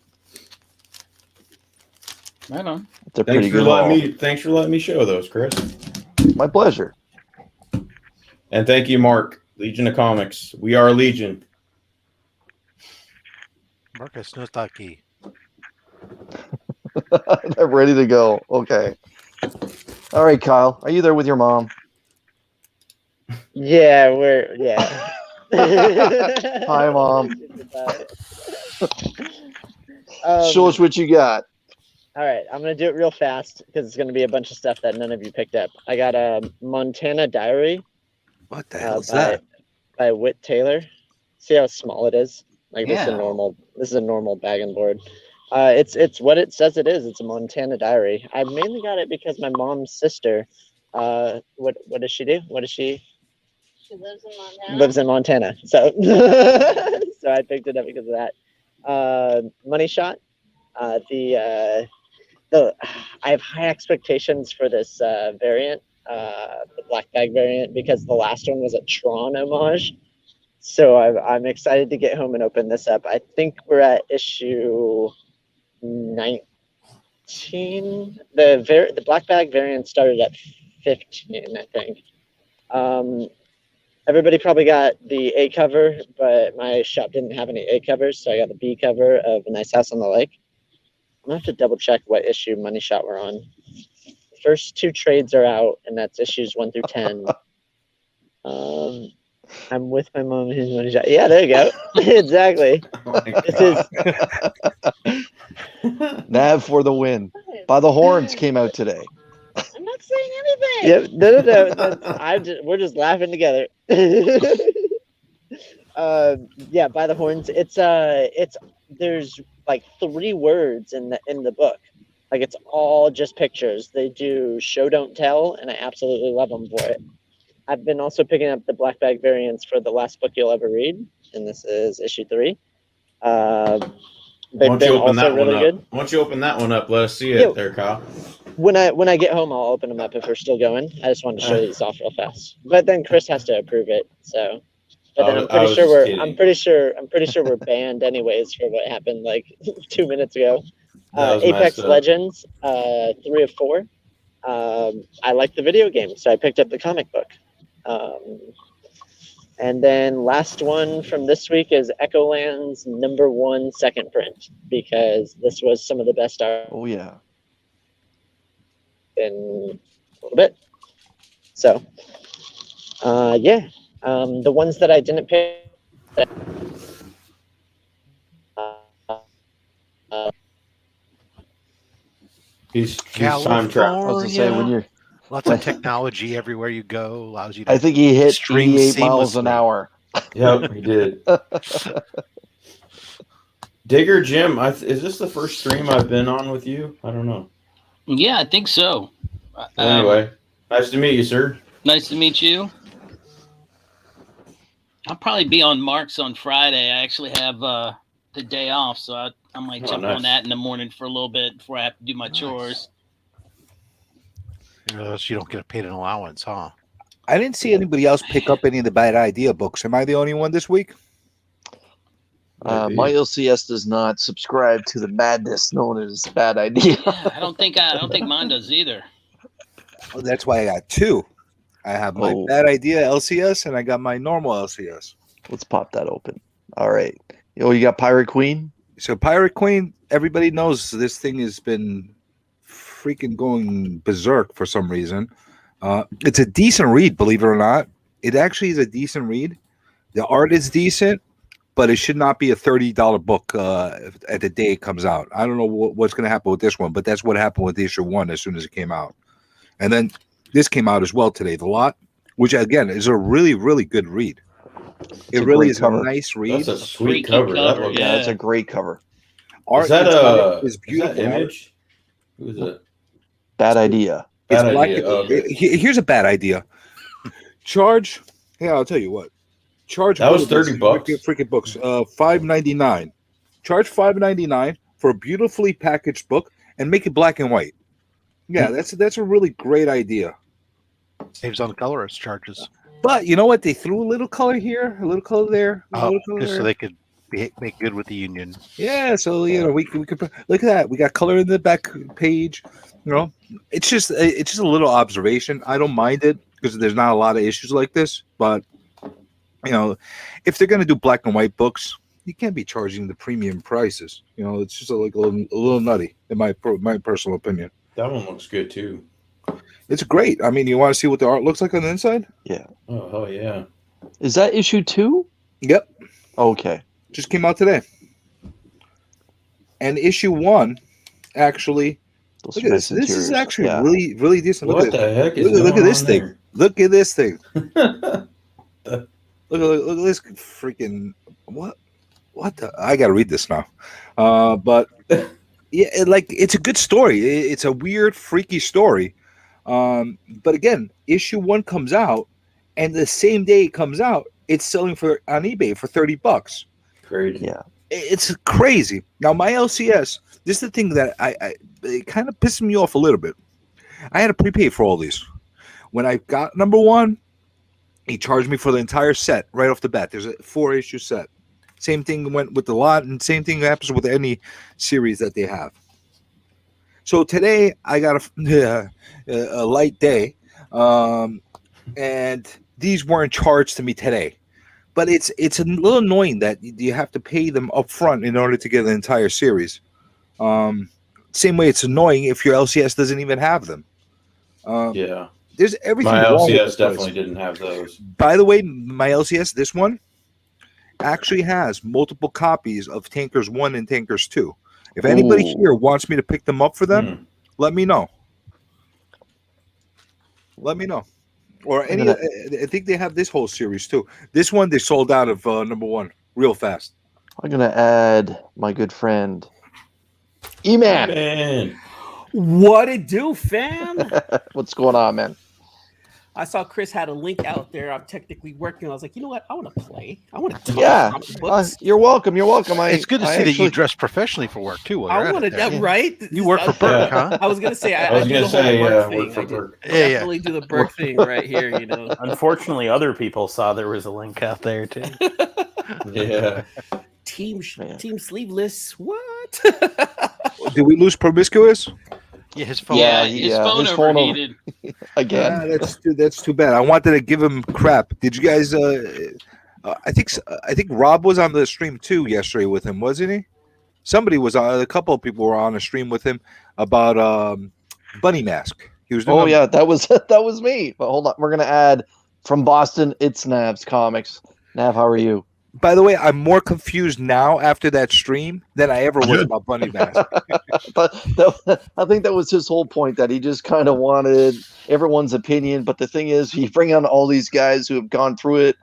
Right on. It's a pretty good haul. Thanks for letting me show those, Chris. My pleasure. And thank you, Mark. Legion of Comics. We are Legion. Marcus Nostaki. They're ready to go. Okay. All right, Kyle. Are you there with your mom? Yeah, yeah. Hi, Mom. Show us Um, what you got. all right, I'm gonna do it real fast because it's gonna be a bunch of stuff that none of you picked up. I got a Montana Diary. What the hell is that? By Whit Taylor. See how small it is? Like Yeah. This is a normal bag and board. It's what it says it is. It's a Montana Diary. I mainly got it because my mom's sister. What does she do? She lives in Montana. Lives in Montana. So so I picked it up because of that. Money Shot. I have high expectations for this variant, the black bag variant, because the last one was a Tron homage. So I'm excited to get home and open this up. I think we're at issue 19. The black bag variant started at 15, I think. Everybody probably got the A cover, but my shop didn't have any A covers, so I got the B cover of A Nice House on the Lake. I'm gonna have to double check what issue Money Shot we're on. The first 2 trades are out, and that's issues 1 through 10. I'm with my mom. His Money Shot. Yeah, there you go. Exactly. Oh This is Nav for the win. By the Horns came out today. I'm not saying anything. Yep. No. We're just laughing together. Yeah, By the Horns. It's there's like 3 words in the book. Like it's all just pictures. They do show don't tell, and I absolutely love them for it. I've been also picking up the black bag variants for The Last Book You'll Ever Read, and this is issue 3. Once you open that one up, once you open that one up, let us see it there, Kyle. When I get home, I'll open them up if we're still going. I just wanted to show these off real fast. But then Chris has to approve it. So, but then I'm pretty sure we're banned anyways for what happened like 2 minutes ago. Apex Legends, 3 of 4. I like the video game, so I picked up the comic book. And then last one from this week is Echoland's #1 second print, because this was some of the best art. Oh yeah. In a little bit. So, yeah. The ones that I didn't pick. He's time trapped. I was gonna say when you're lots of technology everywhere you go allows you to. I think he hit stream 88 miles an hour. Yep, he did. Digger Jim, is this the first stream I've been on with you? I don't know. Yeah, I think so. Anyway, nice to meet you, sir. Nice to meet you. I'll probably be on Mark's on Friday. I actually have the day off, so I might jump on that in the morning for a little bit before I have to do my chores. So you don't get a paid an allowance, huh? I didn't see anybody else pick up any of the Bad Idea books. Am I the only one this week? My LCS does not subscribe to the madness known as Bad Idea. Yeah, I don't think mine does either. Well, that's why I got 2. I have my Bad Idea LCS and I got my normal LCS. Let's pop that open. All right. You got Pirate Queen? So Pirate Queen, everybody knows this thing has been freaking going berserk for some reason. It's a decent read, believe it or not. It actually is a decent read. The art is decent, but it should not be a $30 book at the day it comes out. I don't know what's going to happen with this one, but that's what happened with issue 1 as soon as it came out. And then this came out as well today, The Lot, which again is a really, really good read. It really is a nice read. That's a sweet cover. Yeah, that's a great cover. Art is that is beautiful. Is that Image? Who is it? Bad Idea. It's here's a bad idea. Charge. Yeah, I'll tell you what. Charge. That was $30. Freaking books. $5.99. Charge $5.99 for a beautifully packaged book and make it black and white. Yeah, that's a really great idea. Saves on colorist charges. But you know what? They threw a little color here, a little color there, so they could make good with the union. Yeah, so we could look at that. We got color in the back page. It's just a little observation. I don't mind it. because there's not a lot of issues like this. But if they're going to do black and white books, you can't be charging the premium prices. It's just like a little nutty, in my personal opinion. That one looks good too. It's great. I mean, you want to see what the art looks like on the inside? Yeah. Oh hell yeah! Is that issue 2? Yep. Okay. Just came out today. And issue 1, actually. Those Look at this. nice This is interiors. actually Yeah. really, really decent. What the heck is look going at this on thing. there? Look at this thing. The- Look at this freaking what the I gotta read this now. But yeah, it's a good story. It's a weird, freaky story. But again, issue 1 comes out, and the same day it comes out, it's selling on eBay for $30. Crazy. Yeah. It's crazy. Now my LCS, this is the thing that it kind of pisses me off a little bit. I had to prepay for all these. When I got number 1, he charged me for the entire set right off the bat. There's a 4-issue set. Same thing went with the lot, and same thing happens with any series that they have. So today I got a light day, and these weren't charged to me today. But it's a little annoying that you have to pay them up front in order to get the entire series. Same way it's annoying if your LCS doesn't even have them. Yeah. There's everything. My wrong with LCS this definitely place. didn't have those. By the way, my LCS, this one, actually has multiple copies of Tankers 1 and Tankers 2. If anybody Ooh. here wants me to pick them up for them, let me know. Let me know. Or any, I think they have this whole series too. This one, they sold out of number 1 real fast. I'm going to add my good friend, E-Man. Man. What it do, fam? What's going on, man? I saw Chris had a link out there. I'm technically working. I was like, you know what? I want to play. I want to talk Yeah. comic books. You're welcome. You're welcome. It's good to see that you dress professionally for work too. While you're I at want it to, there. right? You work for Burke, huh? I was gonna say, I was do gonna the whole say, work work for thing. Burke. I Yeah. definitely do the Burke thing right here. Unfortunately, other people saw there was a link out there too. Yeah. Team sleeveless. What? Did we lose Promiscuous? Yeah, his phone. Yeah, his phone his phone overheated. Again. That's too bad. I wanted to give him crap. Did you guys? I think Rob was on the stream too yesterday with him, wasn't he? Somebody was on. A couple of people were on a stream with him about Bunny Mask. He was. Oh yeah, that was me. But hold on, we're gonna add from Boston. It's Nav's Comics. Nav, how are you? By the way, I'm more confused now after that stream than I ever was about Bunny Mask. But I think that was his whole point, that he just kind of wanted everyone's opinion. But the thing is, you bring on all these guys who have gone through it.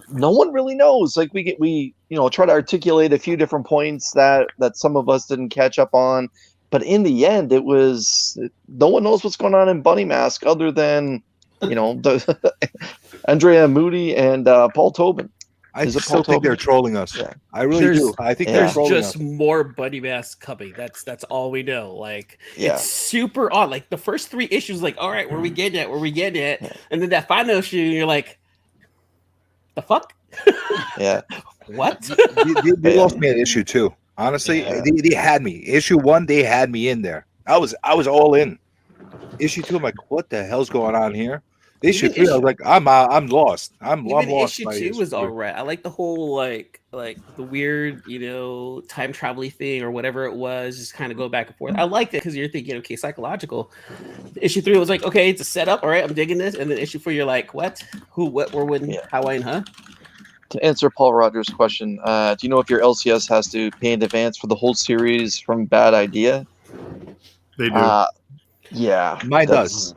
No one really knows. Like we try to articulate a few different points that some of us didn't catch up on. But in the end, it was no one knows what's going on in Bunny Mask other than the Andrea Moody and Paul Tobin. I still think they're trolling us. Yeah. I really do. I think they're there's trolling just us. more Bunny Mask coming. That's all we know. Like Yeah. it's super odd. Like the first 3 issues, like, all right, where we getting at? Where we getting at? Yeah. And then that final issue, you're like, the fuck? Yeah. What? They lost me at issue 2. Honestly, they had me. Issue 1, they had me in there. I was all in. Issue 2, I'm like, what the hell's going on here? Issue 3, I was like, I'm lost. I'm lost. Issue 2 was all right. I like the whole like the weird, time travel thing or whatever it was, just kind of go back and forth. I liked it because you're thinking, okay, psychological. Issue 3 was like, okay, it's a setup. All right, I'm digging this. And then issue 4, you're like, what? Who, what, where, when, how, and huh? To answer Paul Rogers' question, do you know if your LCS has to pay in advance for the whole series from Bad Idea? They do. Yeah. Mine does.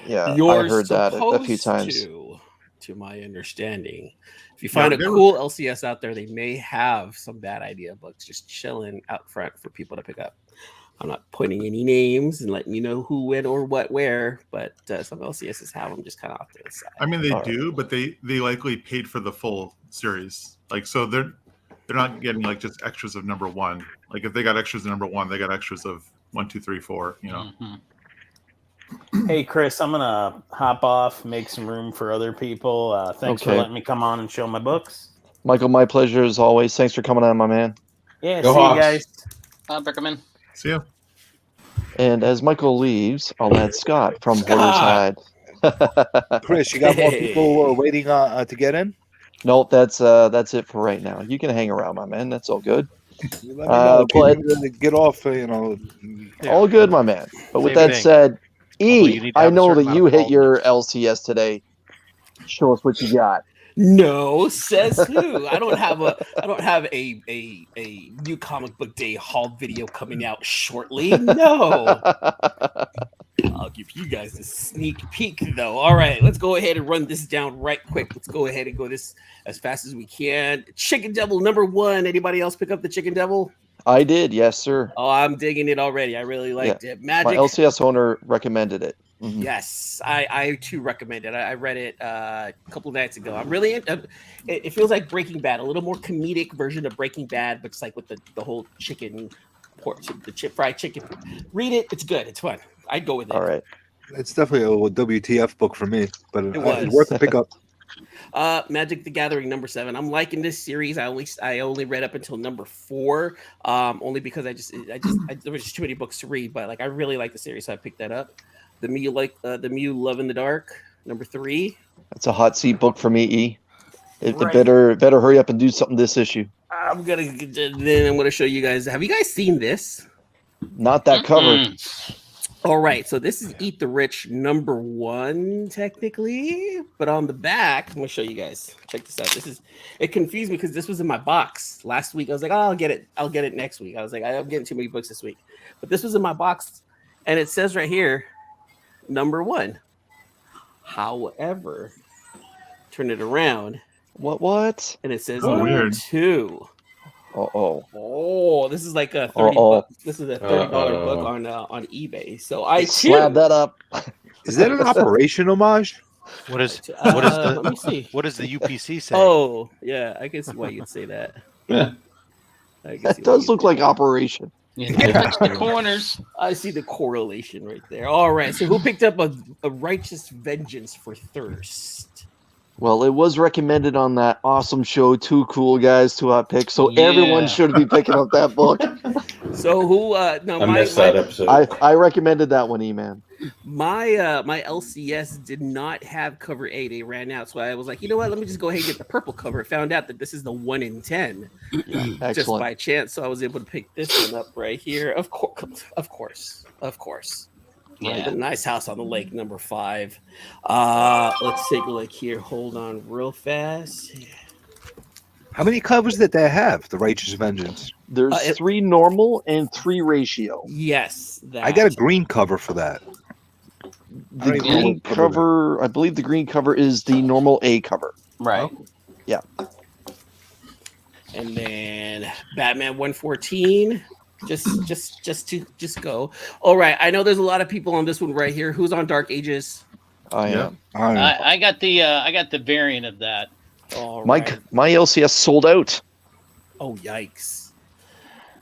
Yeah, You're I heard that a few times. To my understanding. If you find a cool LCS out there, they may have some Bad Idea books just chilling out front for people to pick up. I'm not pointing any names and letting you know who, when, or what, where, but some LCSs have them just kind of off to the side. I mean, they do, but they likely paid for the full series. Like, so they're not getting like just extras of number 1. Like, if they got extras of number 1, they got extras of 1, 2, 3, 4. Mm-hmm. Hey, Chris, I'm going to hop off, make some room for other people. Thanks for letting me come on and show my books. Michael, my pleasure as always. Thanks for coming on, my man. Yeah, Go see Hawks. you guys. I'll recommend. See ya. And as Michael leaves, I'll add Scott from Hoarder's Hide. Chris, you got more people waiting to get in? Nope, that's it for right now. You can hang around, my man. That's all good. You let me know. But Get off, all good, my man. But with Same that thing. said, Although you need to I have a know certain that amount you of hit your followers. LCS today. Show us what you got. No, says who? I don't have a new comic book day haul video coming out shortly. No. I'll give you guys a sneak peek though. All right, let's go ahead and run this down right quick. Let's go ahead and go this as fast as we can. Chicken Devil #1. Anybody else pick up the Chicken Devil? I did, yes, sir. Oh, I'm digging it already. I really liked it. My Magic. LCS owner recommended it. Mhm. Yes, I too recommend it. I read it a couple of nights ago. I'm really it feels like Breaking Bad, a little more comedic version of Breaking Bad, but it's like with the whole chicken pork, the fried chicken. Read it. It's good. It's fun. I'd go with it. All right. It's definitely a WTF book for me, but It was. it's worth a pickup. Magic the Gathering #7. I'm liking this series. I only read up until #4, only because there was just too many books to read. But like I really like the series, so I picked that up. The Mew Love in the Dark #3. That's a hot seat book for me, E. It Right. better hurry up and do something this issue. I'm gonna show you guys. Have you guys seen this? Not that cover. All right, so this is Eat the Rich #1 technically, but on the back, I'm gonna show you guys. Check this out. It confused me because this was in my box last week. I was like, oh, I'll get it next week. I was like, I'm getting too many books this week, but this was in my box, and it says right here, #1. However, turn it around. What? And it says Oh, weird. #2. Oh, this is like a $30. This is a $30 book on eBay. So I slab that up. Is that an Operation homage? What is let me see. What does the UPC say? Oh, yeah, I can see why you'd say that. Yeah. That does look like Operation. Yeah, touch the corners. I see the correlation right there. All right, so who picked up a Righteous Vengeance for Thirst? Well, it was recommended on that awesome show, Two Cool Guys, Two Hot Picks, so everyone should be picking up that book. So who? No, I missed that episode. I recommended that one, E-Man. My LCS did not have cover 8. They ran out, so I was like, you know what? Let me just go ahead and get the purple cover. Found out that this is the 1 in 10, just by chance. So I was able to pick this one up right here. Of course. Yeah, The Nice House on the Lake #5. Let's take a look here. Hold on, real fast. How many covers did they have? The Righteous Vengeance. There's 3 normal and 3 ratio. Yes, I got a green cover for that. The green cover, I believe the green cover is the normal A cover. right. Yeah. And then Batman 114. Just go. All right. I know there's a lot of people on this one right here. Who's on Dark Ages? I am. I got the variant of that. All My right. my LCS sold out. Oh, yikes.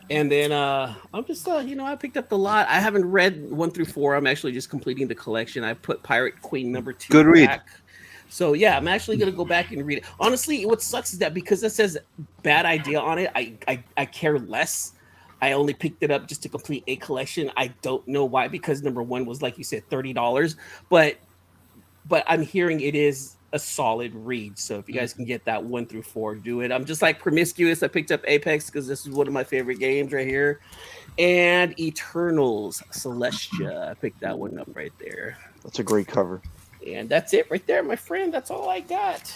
And then I'm just I picked up the lot. I haven't read 1 through 4. I'm actually just completing the collection. I put Pirate Queen #2 Good read. back. So yeah, I'm actually gonna go back and read it. Honestly, what sucks is that because it says bad idea on it, I care less. I only picked it up just to complete a collection. I don't know why, because #1 was, like you said, $30. But I'm hearing it is a solid read. So if you guys can get that 1 through 4, do it. I'm just like promiscuous. I picked up Apex because this is one of my favorite games right here. And Eternals Celestia. I picked that one up right there. That's a great cover. And that's it right there, my friend. That's all I got.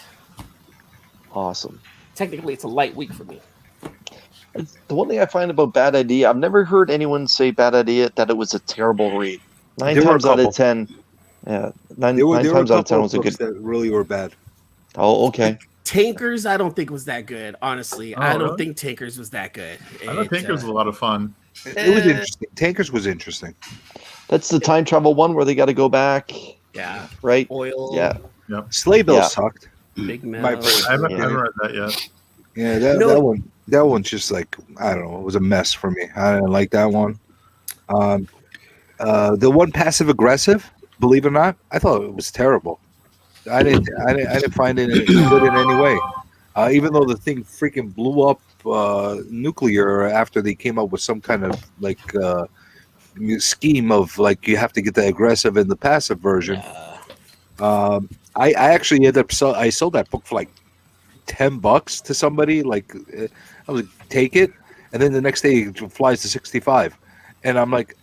Awesome. Technically, it's a light week for me. The one thing I find about Bad Idea, I've never heard anyone say Bad Idea that it was a terrible read. 9 There were a times out of couple. 10, yeah, nine There were times a out of 10 couple was a books good. that really were bad. Oh, okay. Tankers, I don't think was that good. Honestly, I don't really? think Tankers was that good. I think it was a lot of fun. It was interesting. Tankers was interesting. That's the time travel one where they got to go back, Yeah, right? Oil. Yeah. Sleigh Bill Yeah. sucked. Big Mel. My first- I haven't Yeah. read that yet. Yeah, that one's just like, I don't know, it was a mess for me. I didn't like that one. The one Passive Aggressive, believe it or not, I thought it was terrible. I didn't find it good in any way. Even though the thing freaking blew up nuclear after they came up with some kind of like scheme of like you have to get the aggressive and the passive version. I actually ended up I sold that book for like $10 to somebody. Like I was like, take it, and then the next day it flies to 65, and I'm like,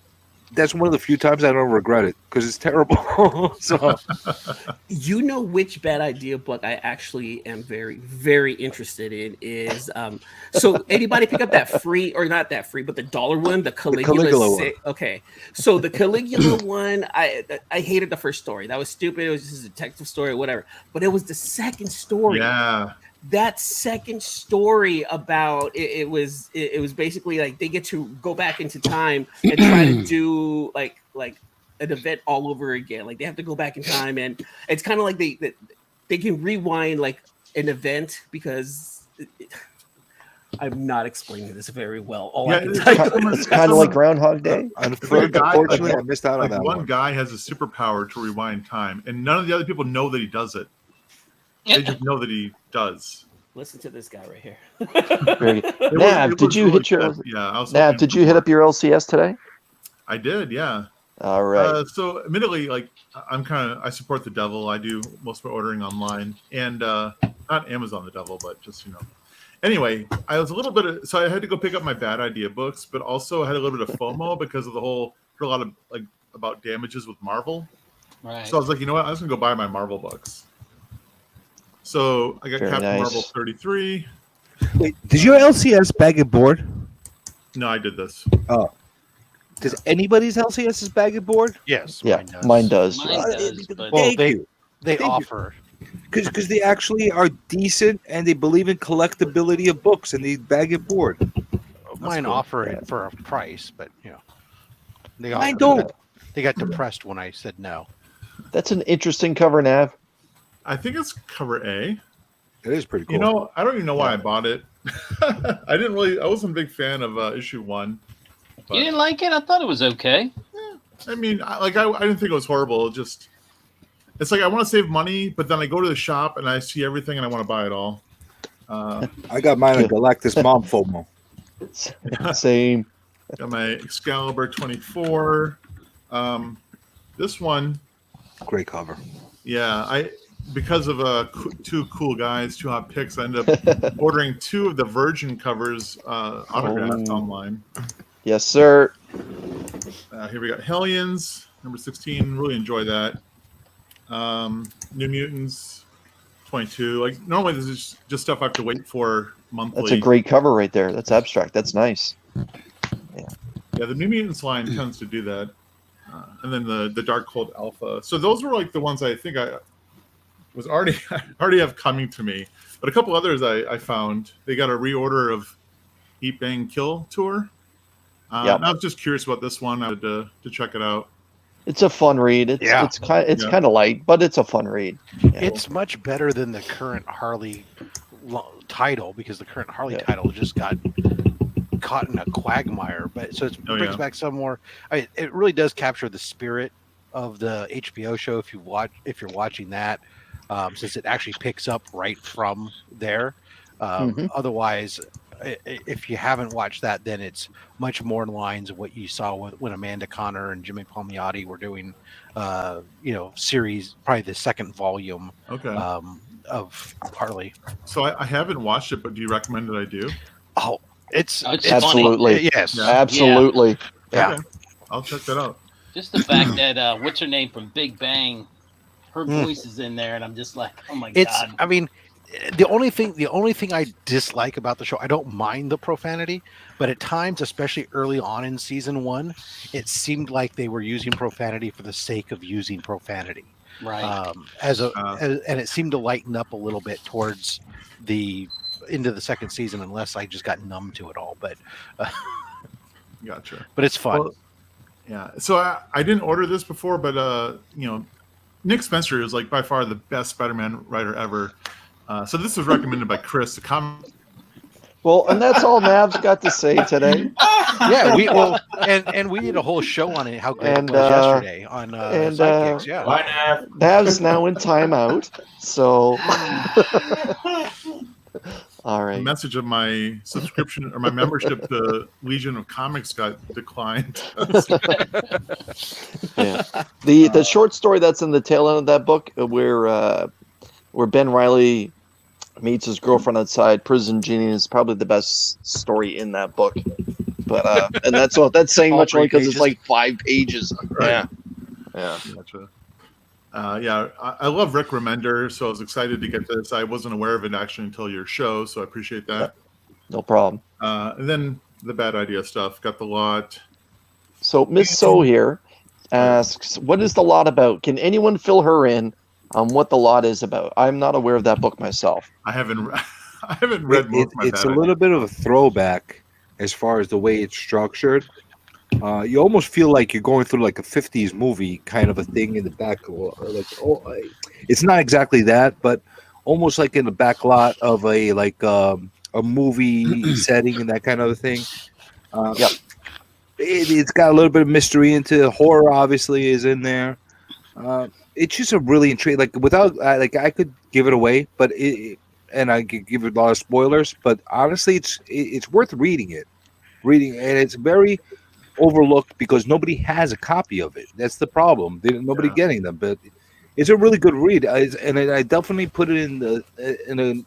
that's one of the few times I don't regret it because it's terrible. So You know which bad idea book I actually am very, very interested in is so anybody pick up that free or not that free, but the $1 one, the Caligula one. Okay. So the Caligula one, I hated the first story. That was stupid. It was just a detective story or whatever. But it was the second story. Yeah. That second story about it was basically like they get to go back into time and try to do like an event all over again. Like they have to go back in time, and it's kind of like they can rewind like an event because I'm not explaining this very well. It's kind of like Groundhog Day. Unfortunately, I missed out on that one. Guy has a superpower to rewind time, and none of the other people know that he does it. They just know that he does. Listen to this guy right here. Nav, did you hit your? Yeah, Nav, did you hit up your LCS today? I did. Yeah. All right. So, admittedly, like I support the devil. I do most of my ordering online, and not Amazon the devil, but just Anyway, I was a little bit so I had to go pick up my bad idea books, but also I had a little bit of FOMO because of the whole heard a lot of about damages with Marvel. Right. So I was like, you know what? I was gonna go buy my Marvel books. So I got Captain Marvel 33. Wait, did your LCS bag and board? No, I did this. Oh. Does anybody's LCS's bag and board? Yes. Yeah, mine does. Well, they offer. Because they actually are decent and they believe in collectability of books and they bag and board. Mine offer it for a price, but mine don't. They got depressed when I said no. That's an interesting cover, Nav. I think it's cover A. It is pretty cool. I don't even know why I bought it. I wasn't a big fan of issue 1. But you didn't like it? I thought it was okay. I mean, I didn't think it was horrible. It's like I want to save money, but then I go to the shop and I see everything and I want to buy it all. I got mine at Galactus Mom FOMO. Same. Got my Excalibur 24. This one, great cover. Yeah, because of 2 cool guys, 2 hot picks, I ended up ordering 2 of the Virgin covers autographed online. Yes, sir. Here we got Hellions, number 16. Really enjoy that. New Mutants, 22. Like normally this is just stuff I have to wait for monthly. That's a great cover right there. That's abstract. That's nice. Yeah, the New Mutants line tends to do that. And then the Dark Cold Alpha. So those were like the ones I think I was already have coming to me. But a couple others I found. They got a reorder of Eat Bang Kill Tour. And I was just curious about this one. I had to check it out. It's a fun read. It's kind of light, but it's a fun read. Yeah. It's much better than the current Harley title because the current Harley title just got caught in a quagmire. But so it brings back some more. It really does capture the spirit of the HBO show if you're watching that, since it actually picks up right from there. Otherwise, if you haven't watched that, then it's much more in lines of what you saw when Amanda Connor and Jimmy Palmiotti were doing, series, probably the second volume of Harley. So I haven't watched it, but do you recommend that I do? Oh, it's absolutely funny. Yes, absolutely. Yeah. Okay. I'll check that out. Just the fact that what's her name from Big Bang, her voice is in there, and I'm just like, oh my god. I mean, the only thing I dislike about the show, I don't mind the profanity, but at times, especially early on in season 1, it seemed like they were using profanity for the sake of using profanity. Right. And it seemed to lighten up a little bit towards into the second season, unless I just got numb to it all. But gotcha. But it's fun. Well, yeah. So I didn't order this before, but Nick Spencer is like by far the best Spider-Man writer ever. So this was recommended by Chris. The comment. Well, and that's all Nav's got to say today. Yeah, we did a whole show on it. How great it was yesterday on Sidekicks. Yeah, bye, Nav. Nav's now in timeout. So, the right. message of my subscription or my membership to Legion of Comics got declined. Yeah. The short story that's in the tail end of that book, where Ben Riley meets his girlfriend outside prison, Jeannie, is probably the best story in that book. But and that's saying All much only 3 because it's pages? like 5 pages. Right. Yeah. Gotcha. I love Rick Remender, so I was excited to get this. I wasn't aware of it actually until your show, so I appreciate that. No problem. And then the Bad Idea stuff, got the lot. So Miss So here asks, what is the lot about? Can anyone fill her in on what the lot is about? I'm not aware of that book myself. I haven't read most of my It's Bad a little Idea. bit of a throwback as far as the way it's structured. You almost feel like you're going through like a 50s movie kind of a thing in the back. Or like, it's not exactly that, but almost like in the back lot of a movie setting and that kind of a thing. Yep. It's got a little bit of mystery into it. Horror, obviously, is in there. It's just a really intriguing. Like without, I could give it away, but and I could give it a lot of spoilers. But honestly, it's worth reading it. And it's very overlooked because nobody has a copy of it. That's the problem. Nobody getting them, but it's a really good read. And I definitely put it in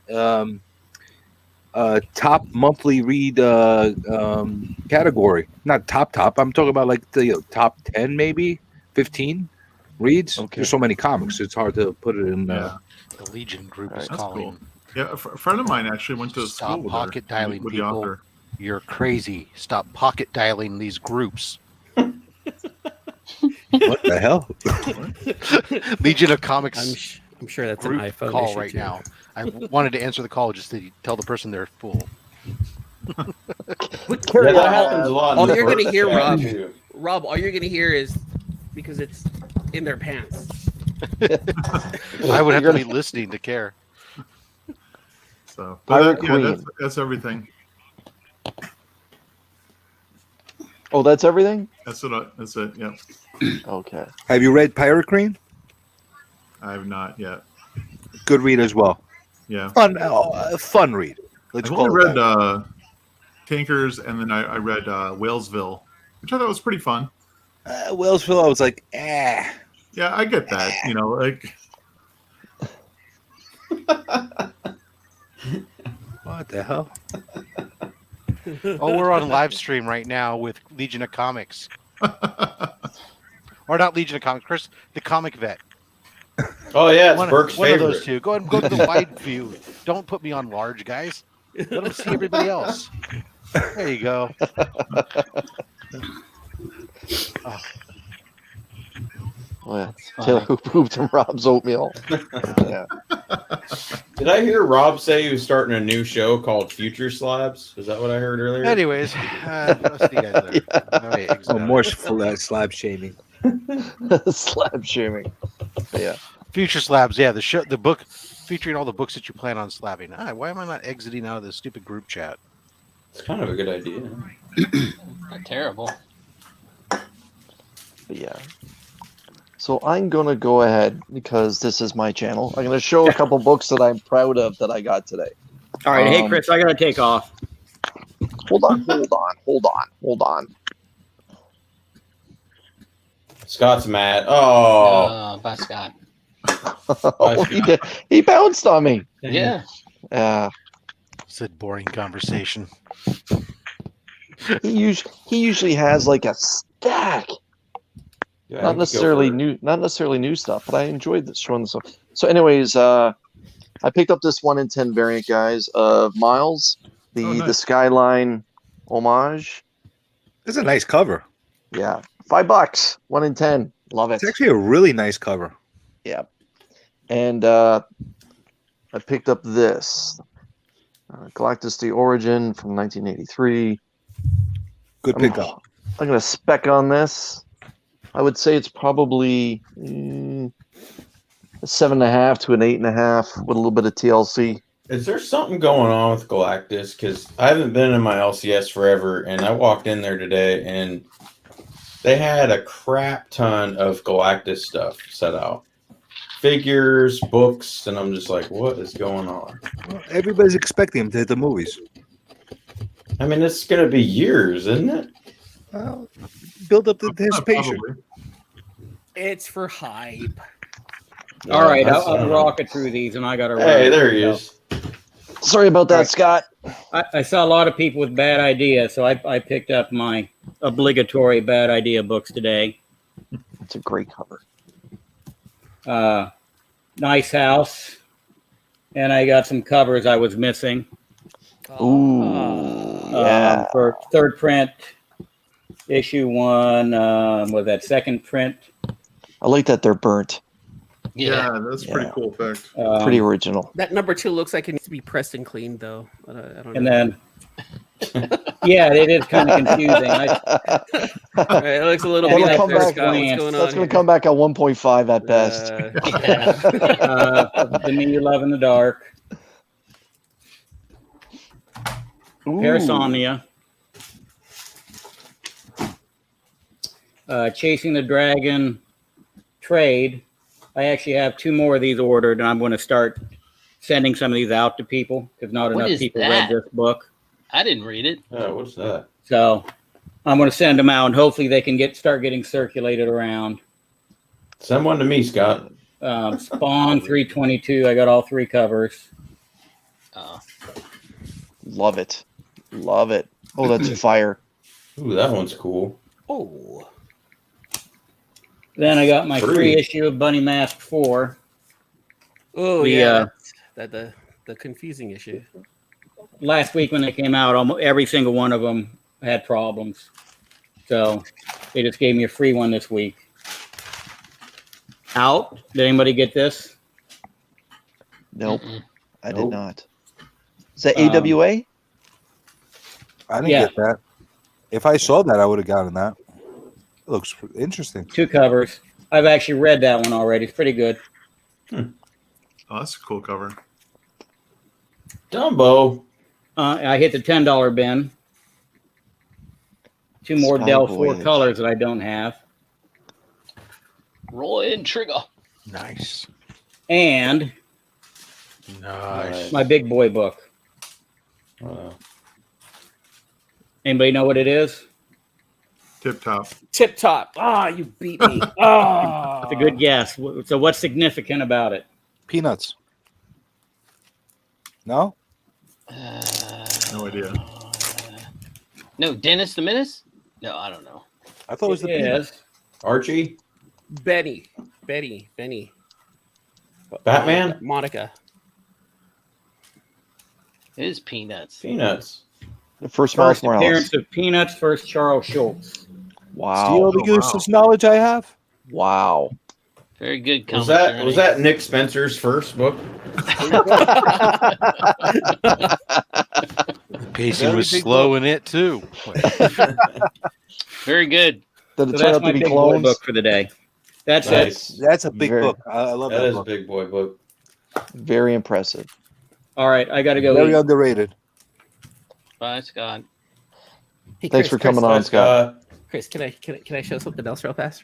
a top monthly read category. Not top. I'm talking about like the top 10, maybe 15 reads. Okay. There's so many comics. It's hard to put it in. The Legion group is That's calling. cool. Yeah, a friend of mine actually went to Stop school with pocket dialing with the people. author. You're crazy. Stop pocket dialing these groups. What the hell? Legion of Comics. I'm sure that's an group iPhone call issue right too. now. I wanted to answer the call just to tell the person they're a fool. Yeah, that happens a lot. in All the you're first gonna hear, chat, Rob, too. all you're gonna hear is because it's in their pants. I would have to be listening to care. So, Pirate but Queen. that's everything. Oh, that's everything? That's it. Yeah, Okay. Have you read Pirate Queen? I have not yet. Good read as well. Yeah, Fun read. Let's I've call only it read that. Tankers, and then I read Whalesville, which I thought was pretty fun. Whalesville, I was like, eh. Yeah, I get that. You know, like What the hell? Oh, we're on live stream right now with Legion of Comics. Or not Legion of Comics, Chris, the Comic Vet. Oh yeah, it's One Burke's of favorite. those two. Go ahead and go to the wide view. Don't put me on large, guys. Let them see everybody else. There you go. Oh. Oh, yeah. Taylor who pooped in Rob's oatmeal. Yeah. Did I hear Rob say he was starting a new show called Future Slabs? Is that what I heard earlier? Anyways, let's see you guys there. Oh, more slab shaming. Slab shaming. Yeah. Future Slabs, yeah, the book featuring all the books that you plan on slabbing. Why am I not exiting out of this stupid group chat? It's kind of a good idea. Not terrible. But yeah. So I'm gonna go ahead because this is my channel. I'm gonna show a couple books that I'm proud of that I got today. All right, hey Chris, I gotta take off. Hold on. Scott's mad. Oh, Bye, Scott. Oh, he bounced on me. Yeah. Said boring conversation. He usually has like a stack. yeah, Not necessarily new stuff, but I enjoyed this showing this. So, anyways, I picked up this 1 in 10 variant, guys, of Miles, the Skyline homage. It's a nice cover. Yeah, $5, 1 in 10. Love it. It's actually a really nice cover. Yeah, and I picked up this Galactus: The Origin from 1983. Good pickup. I'm gonna spec on this. I would say it's probably a 7.5 to an 8.5 with a little bit of TLC. Is there something going on with Galactus? Because I haven't been in my LCS forever, and I walked in there today, and they had a crap ton of Galactus stuff set out figures, books, and I'm just like, what is going on? Well, everybody's expecting him to hit the movies. I mean, it's going to be years, isn't it? Well, build up the anticipation. Probably. It's for hype. All right, that's- I'll rock it through these, and I got to. Hey, there he is. Sorry about that, Scott. I saw a lot of people with bad ideas, so I picked up my obligatory bad idea books today. It's a great cover. Nice house, and I got some covers I was missing. Ooh, yeah. For third print, issue 1. Was that second print? I like that they're burnt. Yeah, that's a pretty Yeah. cool effect. Pretty original. That number 2 looks like it needs to be pressed and cleaned, though. I don't And know. then, yeah, it is kind of confusing. All right, it looks a little That'll beat up come there, back- Scott. What's going on That's going here? to come back at 1.5 at best. The Me You Love in the Dark, Parasomnia, Chasing the Dragon trade. I actually have 2 more of these ordered, and I'm going to start sending some of these out to people because not What enough is people that? read this book. I didn't read it. Oh, what's that? So I'm going to send them out, and hopefully they can start getting circulated around. Send one to me, Scott. Spawn 322. I got all 3 covers. Love it. Love it. Oh, that's fire. Ooh, that one's cool. Oh. Then I got my 3. free issue of Bunny Mask 4. Oh, The, yeah. The confusing issue. Last week when they came out, almost every single one of them had problems. So they just gave me a free one this week. Out. Did anybody get this? Nope, I did Nope. not. Is that AWA? I didn't Yeah. get that. If I saw that, I would have gotten that. It looks interesting. 2 covers. I've actually read that one already. It's pretty good. Oh, that's a cool cover. Dumbo. I hit the $10 bin. 2 more Spy Dell 4 Voyage. colors that I don't have. Roll in trigger. Nice. And Nice. my big boy book. Wow. Anybody know what it is? Tip top. Tip top. Ah, you beat me. Ah. It's a good guess. So what's significant about it? Peanuts. No? No idea. No, Dennis the Menace? No, I don't know. I thought it was the It peanuts. is. Archie? Benny. Batman? Monica. It is Peanuts. Peanuts. The first Miles First Morales. appearance of Peanuts, first Charles Schultz. See Wow. all the useless knowledge I have? Wow. Very good. Was commentary. that Nick Spencer's first book? Pacing Very was big slow in it too. Very good. Did So it turn that's out my to be big boy clones? book for the day. That's it. Nice. That's a big Very- book. I love That that is a book. big boy book. Very impressive. All right, I got to go. Very eat. underrated. Bye, Scott. Hey, Thanks for coming on, Thanks, Scott. Chris, can I show something else real fast?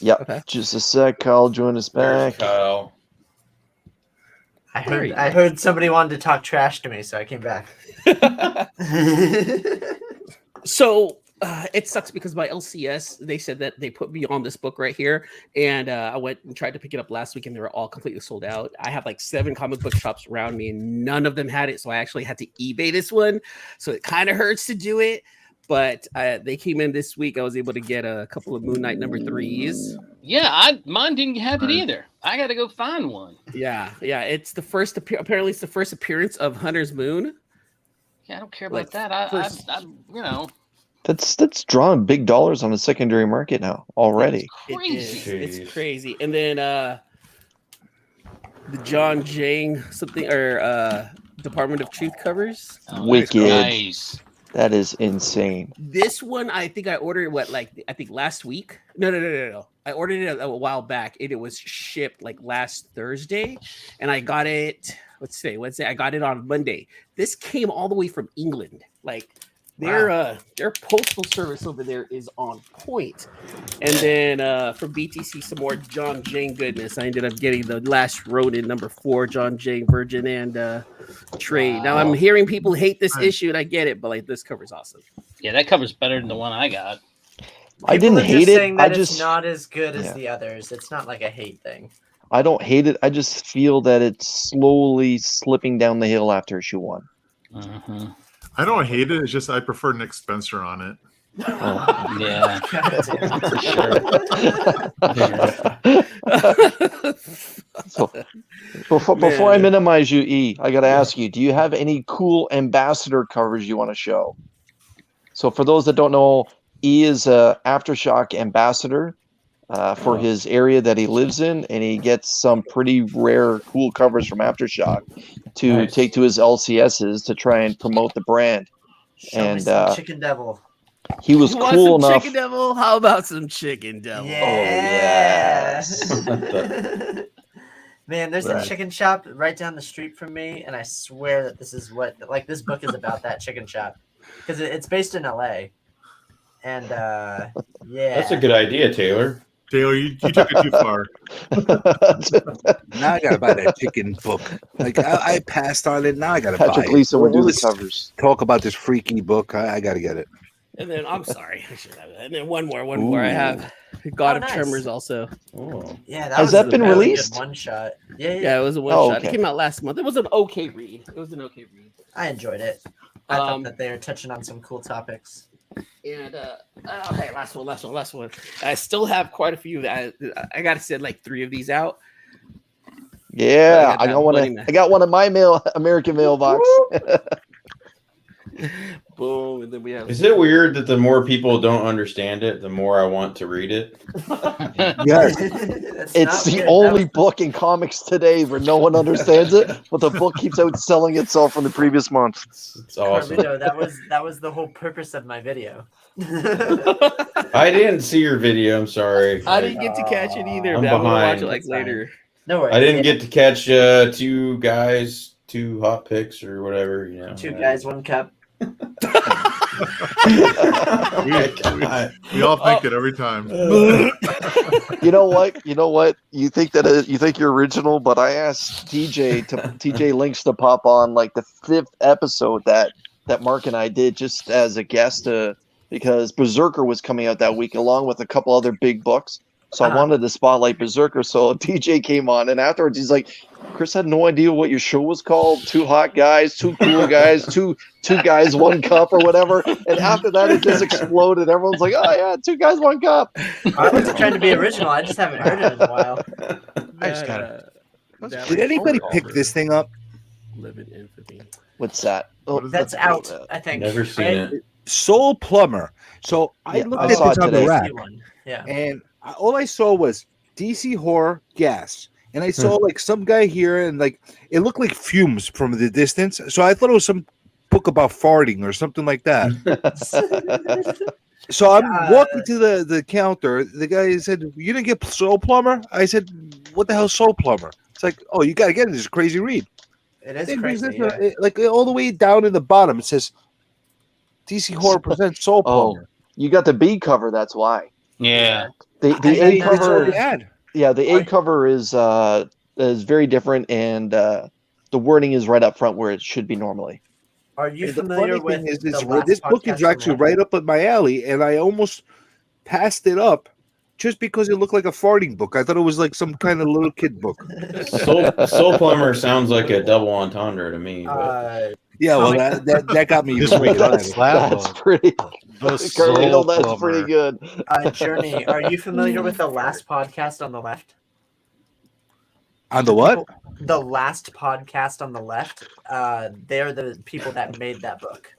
Yep. Just a sec. Kyle, join us There's back. Kyle. There you I heard somebody wanted to talk trash to me, so I came back. So it sucks because my LCS, they said that they put me on this book right here, and I went and tried to pick it up last week, and they were all completely sold out. I have like 7 comic book shops around me, and none of them had it, so I actually had to eBay this one. So it kind of hurts to do it, but they came in this week. I was able to get a couple of Moon Knight number 3s. Yeah, mine didn't have it either. I got to go find one. Yeah. It's the first apparently it's the first appearance of Hunter's Moon. Yeah, I don't care about Like, that. I you know, That's drawing big dollars on the secondary market now already. crazy. It's crazy. And then the John Jang something or Department of Truth covers. Oh, Wicked. Nice. That is insane. This one I think I ordered I think last week. No. I ordered it a while back. It was shipped like last Thursday, and I got it. Let's say Wednesday. I got it on Monday. This came all the way from England. Like Their postal service over there is on point. And then from BTC, some more John Jane goodness. I ended up getting the Last Ronin #4 John Jane Virgin and trade. Now I'm hearing people hate this issue, and I get it, but like this cover's awesome. Yeah, that cover's better than the one I got. I didn't People are hate just it. saying that I just it's not as good as yeah. the others. It's not like a hate thing. I don't hate it. I just feel that it's slowly slipping down the hill after issue 1. I don't hate it. It's just I prefer Nick Spencer on it. Oh. Yeah, So, before I minimize you, E, I got to ask you: do you have any cool ambassador covers you want to show? So, for those that don't know, E is a Aftershock ambassador for his area that he lives in, and he gets some pretty rare, cool covers from Aftershock to take to his LCSs to try and promote the brand. Show me some Chicken Devil. He was You want cool some enough. Chicken Devil? How about some Chicken Devil? Yeah. Man, there's Right. a chicken shop right down the street from me, and I swear that this is what this book is about. That chicken shop, because it's based in LA. And yeah, That's a good idea, Taylor. Taylor, you took it too far. Now I gotta buy that chicken book. Like I passed on it. Now I gotta Patrick buy Gleason it. would do All the this covers. Talk about this freaky book. I gotta get it. And then I'm sorry, I should have that. And then one more. I have God of nice. Tremors also. Yeah, that Has was that a been really released? good one shot. Yeah, Yeah, it was a one shot. okay. It came out last month. It was an okay read. I enjoyed it. I thought that they were touching on some cool topics. And okay, last one. I still have quite a few. I gotta send like 3 of these out. Yeah, I I got got one. that I got one in my American mailbox. Boom, and then we have. Is it weird that the more people don't understand it, the more I want to read it? Yes, That's it's not the weird. only book in comics today where no one understands it, but the book keeps outselling itself from the previous month. It's awesome. Carlito, that was the whole purpose of my video. I didn't see your video. I'm sorry. I didn't get to catch it either. I'm But I'm gonna watch behind. it like That's fine. later. No worries. I didn't get to catch 2 guys, 2 hot picks or whatever. You know, 2 guys, 1 cup. We all think it every time. You know what? You think that you think you're original, but I asked TJ Links to pop on like the 5th episode that Mark and I did just as a guest because Berserker was coming out that week along with a couple other big books. So I wanted to spotlight Berserker. So TJ came on, and afterwards he's like, "Chris had no idea what your show was called. 2 hot guys, 2 cool guys, two guys, 1 cup, or whatever." And after that, it just exploded. Everyone's like, "Oh yeah, 2 guys, 1 cup." I wasn't trying to be original. I just haven't heard it in a while. I just got it. Did anybody pick this thing up? Live in infamy. What's that? Oh, That's out, I think. Never seen right? it. Soul Plumber. So I Yeah, looked I at saw this it on the today. rack, Yeah. and all I saw was DC horror gas, and I saw like some guy here, and like it looked like fumes from the distance. So I thought it was some book about farting or something like that. So I'm walking to the counter. The guy said, "You didn't get Soul Plumber?" I said, "What the hell, is Soul Plumber?" It's like, "Oh, you got to get it. It's a crazy read." It is It crazy. brings it, like all the way down in the bottom. It says, "DC horror presents Soul Oh, Plumber." you got the B cover. That's why. Yeah. The I A didn't know it's cover. already had. Yeah, the A cover is very different, and the wording is right up front where it should be normally. Are you And the familiar funny with thing is the this last book is podcast actually from right up at my alley, and I almost passed it up just because it looked like a farting book. I thought it was like some kind of little kid book. Soul Plumber sounds like a double entendre to me. But Yeah, well, that got me. Just even read more that excited. slab That's book. pretty. The Carlito, Soul that's Plumber. pretty good. Journey, are you familiar with the last podcast on the left? On the what? The last podcast on the left. They're the people that made that book.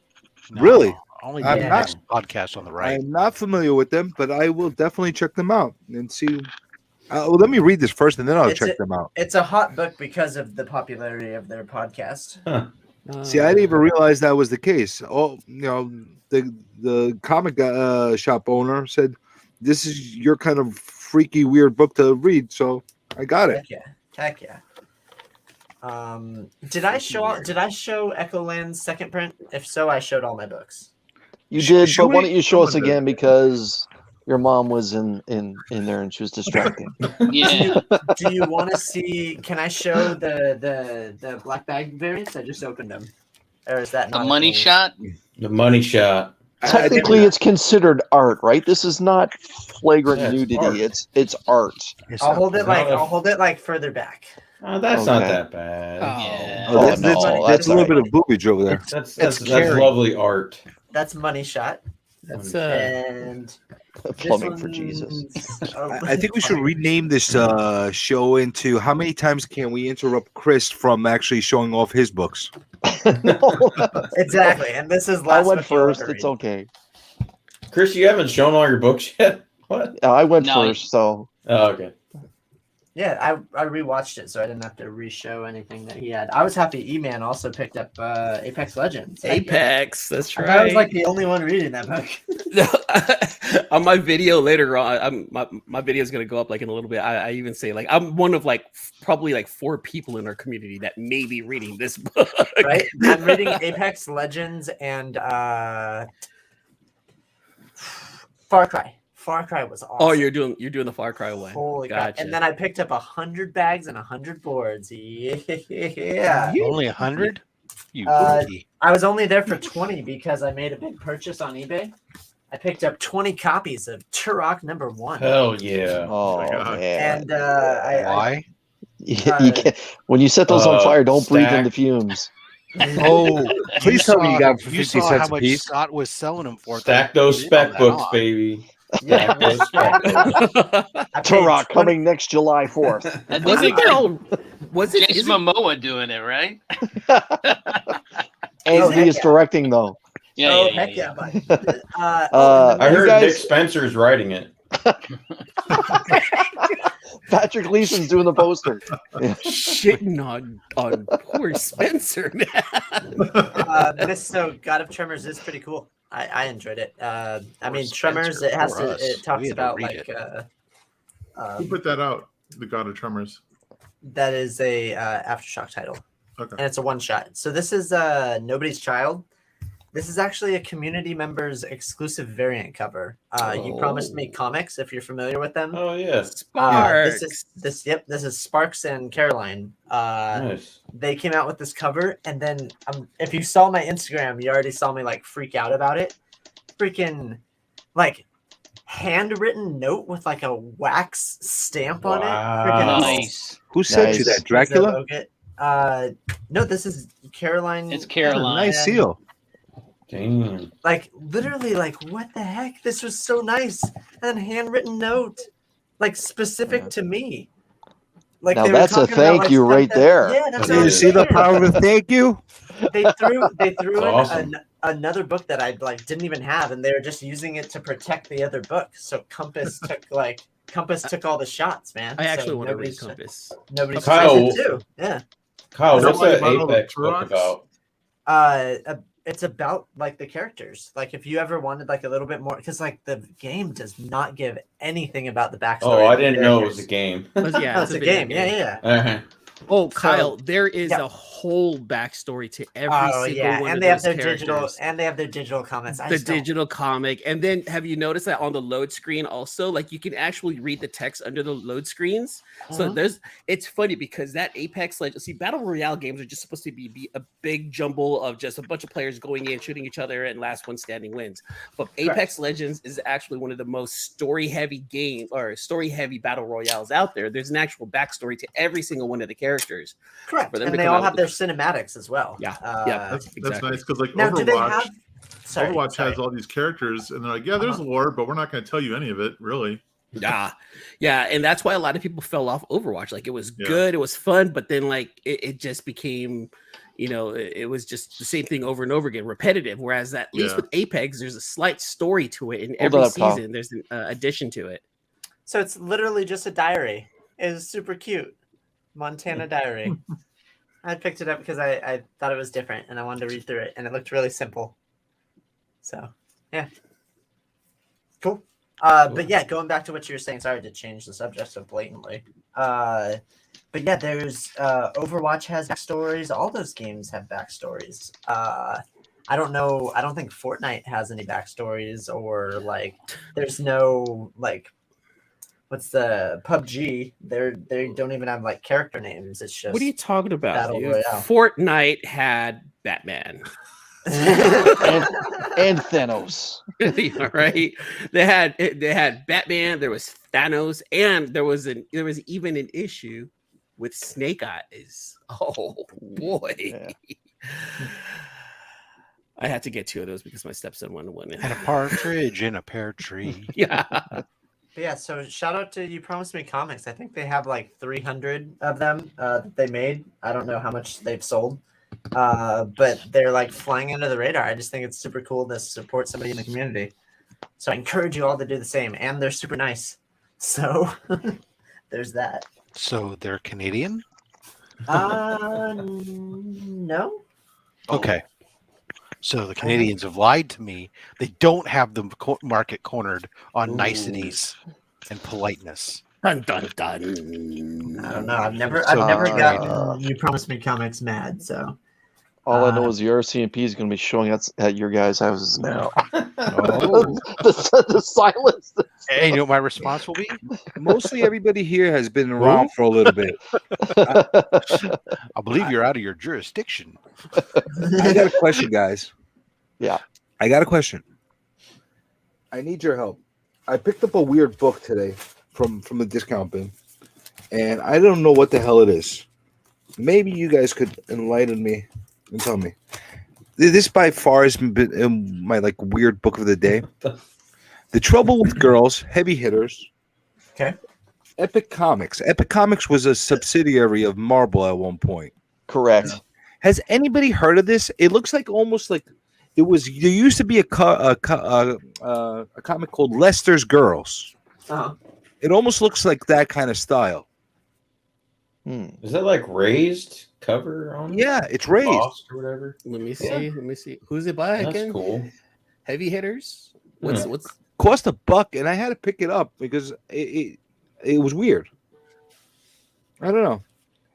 No, Really? Only I'm the not- next podcast on the right. I'm not familiar with them, but I will definitely check them out and see. Well, let me read this first, and then I'll check them out. It's a hot book because of the popularity of their podcast. See, I didn't even realize that was the case. Oh, you know, the comic shop owner said this is your kind of freaky, weird book to read, so I got it. Heck yeah. Did I show Echo Land's second print? If so, I showed all my books. You did, Should but why we- don't you show us someone did. again because your mom was in there and she was distracting. Yeah. Do you want to see? Can I show the black bag variants? I just opened them. Or is that The not a money thing? shot. The money shot. Technically, it's considered art, right? This is not flagrant Yeah, it's nudity. art. It's art. I'll hold it like not a- I'll hold it like further back. That's not Okay. that bad. Yeah. Oh, that's, no, that's, that's that's a little all bit of boobage over there. That's lovely art. That's money shot. That's And Plumbing for Jesus. I think we should rename this show into how many times can we interrupt Chris from actually showing off his books? Exactly, and this is I last went book you wanna first. It's read. okay. Chris, you haven't shown all your books yet. What? I went No, first, so Oh, okay. Yeah, I rewatched it, so I didn't have to re-show anything that he had. I was happy E-Man also picked up Apex Legends. Heck yeah. Apex. That's I right. thought I was like the only one reading that book. On my video later on, my video is gonna go up like in a little bit. I even say like I'm one of like probably like 4 people in our community that may be reading this book. Right? I'm reading Apex Legends and Far Cry. Far Cry was awesome. Oh, you're doing the Far Cry one. Holy crap. Gotcha. And then I picked up 100 bags and 100 boards. Yeah. Only 100? You Uh, booty. I was only there for 20 because I made a big purchase on eBay. I picked up 20 copies of Turok #1. Hell yeah. oh man. And I Why? You can't, when you set those on fire, don't breathe in stack. the fumes. Oh, please tell me you got them for You 50 saw cents how a much piece. Scott was selling them for. Stack those Get on spec that, books, huh? baby. yeah, Stack those spec books. I paid Turok 20 coming next July 4th. Wasn't there all? Was it? Jason Momoa doing it, right? And he heck is yeah. directing though. Yeah, Oh, yeah, heck yeah. yeah, bud. I You heard guys- Nick Spencer's writing it. Patrick Gleason's doing the poster. Yeah. Shitting on poor Spencer, man. So God of Tremors is pretty cool. I enjoyed it. I mean, Spencer, Tremors. It has poor to. us. It We talks had to about read like. Who put that out? The God of Tremors. That is a aftershock title, Okay. and it's a one shot. So this is Nobody's Child. This is actually a community member's exclusive variant cover. You promised me comics if you're familiar with them. Oh yeah. Sparks. This is Sparks and Caroline. Nice. They came out with this cover, and then if you saw my Instagram, you already saw me like freak out about it. Freaking like handwritten note with like a wax stamp on it. Freaking Wow. Nice. Who sent you Nice. that? Dracula? No, this is Caroline. It's Caroline. Nice seal. Damn. Like literally, like what the heck? This was so nice. And handwritten note, like specific to me. Like Now they were that's a talking about, thank like, you stuff right that- there. Yeah, that's That what I'm You is. see the saying. power of thank you? They threw That's in awesome. another book that I like didn't even have, and they were just using it to protect the other book. So Compass took all the shots, man. I actually so want to read nobody's Compass. Nobody's Kyle- trying to too. Yeah. Kyle, Is that what's why you that bought all the Apex book Turoks? about? It's about like the characters. Like if you ever wanted like a little bit more, because like the game does not give anything about the backstory. Oh, I of the didn't know it was characters. a game. Yeah, It's a video game. Yeah. Uh-huh. Oh, Kyle, there is yeah. a whole backstory to every Oh single yeah, one and of they have those their characters. digital comments. I The just don't- digital comic, and then have you noticed that on the load screen also, like you can actually read the text under the load screens. So Mhm. it's funny because that Apex Legends, see, battle royale games are just supposed to be a big jumble of just a bunch of players going in, shooting each other, and last one standing wins. But Apex Legends is actually one of the most story heavy battle royales out there. There's an actual backstory to every single one of the characters. Correct, For them and to they come all out have with their cinematics as well. Yeah, That's exactly. nice because like Now, do they Overwatch, have? Sorry, Overwatch sorry. has all these characters, and they're like, yeah, there's lore, but we're not going to tell you any of it, really. Yeah, and that's why a lot of people fell off Overwatch. Like it was Yeah. good, it was fun, but then like it just became, it was just the same thing over and over again, repetitive. Whereas at least Yeah. with Apex, there's a slight story to it, and Hold every up, Kyle. season there's an addition to it. So it's literally just a diary. It was super cute, Montana Diary. I picked it up because I thought it was different and I wanted to read through it, and it looked really simple. So yeah, cool. But yeah, going back to what you were saying, sorry to change the subject so blatantly. But yeah, there's Overwatch has backstories. All those games have backstories. I don't know. I don't think Fortnite has any backstories or like. There's no like. What's the PUBG? They don't even have like character names. It's just What are you talking about, Battle dude? Royale. Fortnite had Batman. and Thanos. All right, they had Batman. There was Thanos, and there was even an issue with Snake Eyes. Oh boy. Yeah. I had to get 2 of those because my stepson wanted one. And a partridge in a pear tree. Yeah. But yeah, so shout out to You Promised Me Comics. I think they have like 300 of them that they made. I don't know how much they've sold, but they're like flying under the radar. I just think it's super cool to support somebody in the community. So I encourage you all to do the same, and they're super nice. So there's that. So they're Canadian? No. Okay. So the Canadians have lied to me. They don't have the market cornered on niceties and politeness. Dun dun dun. I don't know. I've never So- gotten You Promised Me Comics mad. So All I know is the RCMP is going to be showing up at your guys' houses now. Oh. the silence. Hey, you know what my response will be? Mostly everybody here has been around for a little bit. I believe you're out of your jurisdiction. I got a question, guys. Yeah. I got a question. I need your help. I picked up a weird book today from the discount bin, and I don't know what the hell it is. Maybe you guys could enlighten me and tell me. This by far has been my like weird book of the day. The Trouble with Girls, Heavy Hitters. Okay. Epic Comics. Epic Comics was a subsidiary of Marvel at one point. Correct. Has anybody heard of this? It looks like almost like it was. There used to be a comic called Lester's Girls. Uh-huh. It almost looks like that kind of style. Is that like raised cover on it? Yeah, it's raised. Bossed or whatever. Let me see. Let me see. Who's it by That's again? cool. Heavy Hitters. What's Cost $1, and I had to pick it up because it was weird. I don't know.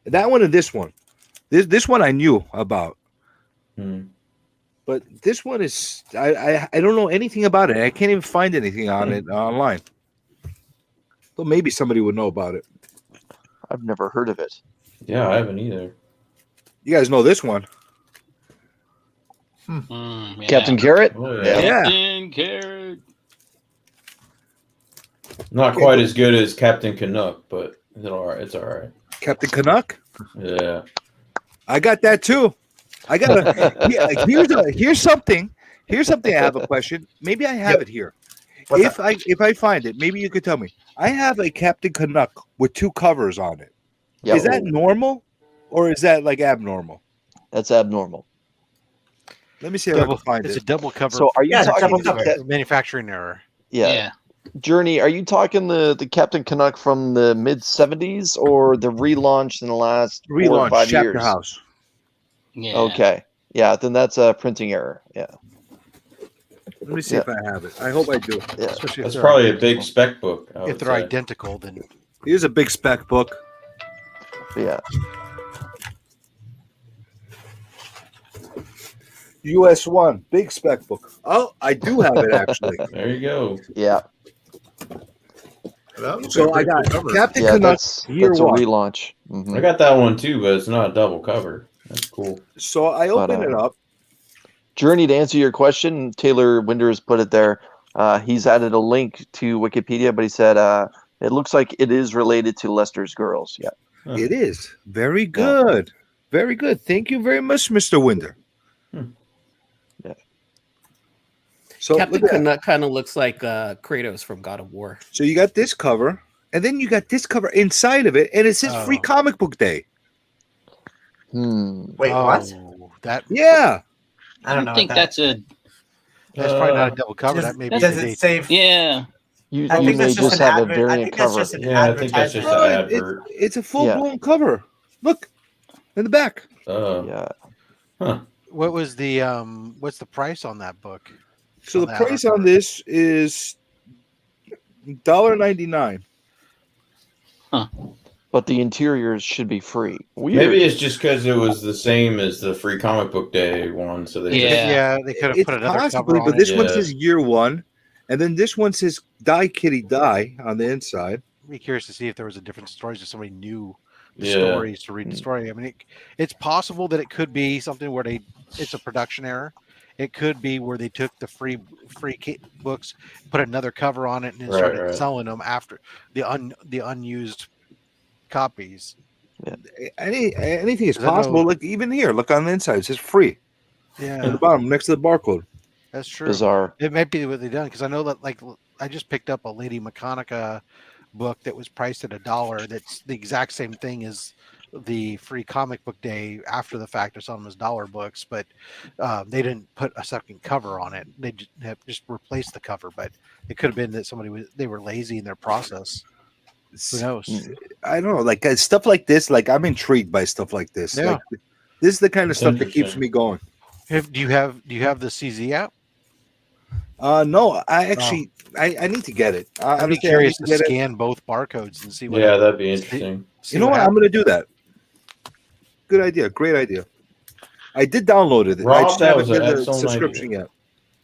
That one and this one. This one I knew about. But this one is I don't know anything about it. I can't even find anything on it online. So maybe somebody would know about it. I've never heard of it. Yeah, I haven't either. You guys know this one. Yeah. Captain Carrot? Oh, Captain Carrot. Not quite as good as Captain Canuck, but it's all right. It's all right. Captain Canuck? Yeah. I got that too. I got a here's something. Here's something I have a question. Maybe I have it here. If I find it, maybe you could tell me. I have a Captain Canuck with 2 covers on it. Yep. Is that normal or is that like abnormal? That's abnormal. Let me see if I can find It's it. a double cover. So are you talking manufacturing error? Yeah. Journey, are you talking the Captain Canuck from the mid 70s or the relaunch in the last 4 or 5 Chapter years? House. Yeah. Okay. Yeah, then that's a printing error. Yeah. Let me see if I have it. I hope I do. Yeah. Especially if That's they're probably a identical. big spec book. I If would they're say. identical, then Here's a big spec book. Yeah. US 1, big spec book. Oh, I do have it actually. There you go. Yeah. So I got Captain Yeah, Canuck that's year a 1. relaunch. Mhm. I got that one too, but it's not a double cover. That's cool. So I open it up. Journey, to answer your question, Taylor Winders put it there. He's added a link to Wikipedia, but he said it looks like it is related to Lester's Girls. Yeah. It is. Very good. Very good. Thank you very much, Mr. Winder. Yeah. So Captain look at that. Canuck kind of looks like Kratos from God of War. So you got this cover, and then you got this cover inside of it, and it says Free Comic Book Day. Wait, what? That Yeah. I don't know. think that's a. That's probably not a double cover. That may be Does the it date. say? Yeah. You I think may that's just just an have a advert. I variant think that's cover. just an Yeah, I think that's just an advertisement. advert. It's a full-blown cover. Look in the back. Yeah. Huh. What was the what's the price on that book? So On the the price outer on this is $1.99. Huh. but the interiors should be free. Weird. Maybe it's just because it was the same as the free comic book day one, so they They could have It's put another possibly, cover on but it. this one says year one, and then this one says Die Kitty Die on the inside. I'd be curious to see if there was a different stories if somebody knew the Yeah. stories to read the story. I mean, it's possible that it could be something where it's a production error. It could be where they took the free books, put another cover on it, and then started selling them after the unused copies. Yeah. Anything is possible. Like even here, look on the inside, it says free. Yeah. On the bottom, next to the barcode. That's true. Bizarre. It might be what they've done because I know that like I just picked up a Lady McConaughey book that was priced at $1. That's the exact same thing as the free comic book day after the fact. They're selling them as dollar books, but they didn't put a second cover on it. They just replaced the cover, but it could have been that they were lazy in their process. Who knows? I don't know, like stuff like this. Like I'm intrigued by stuff like this. Yeah. Like, this is the kind of stuff that keeps me going. Do you have the CZ app? No, I actually I need to get it. I'd be curious to scan both barcodes and see what. Yeah, that'd be interesting. You know what? I'm going to do that. Good idea. Great idea. I did download it. Rob, I just that haven't was an got the excellent subscription idea.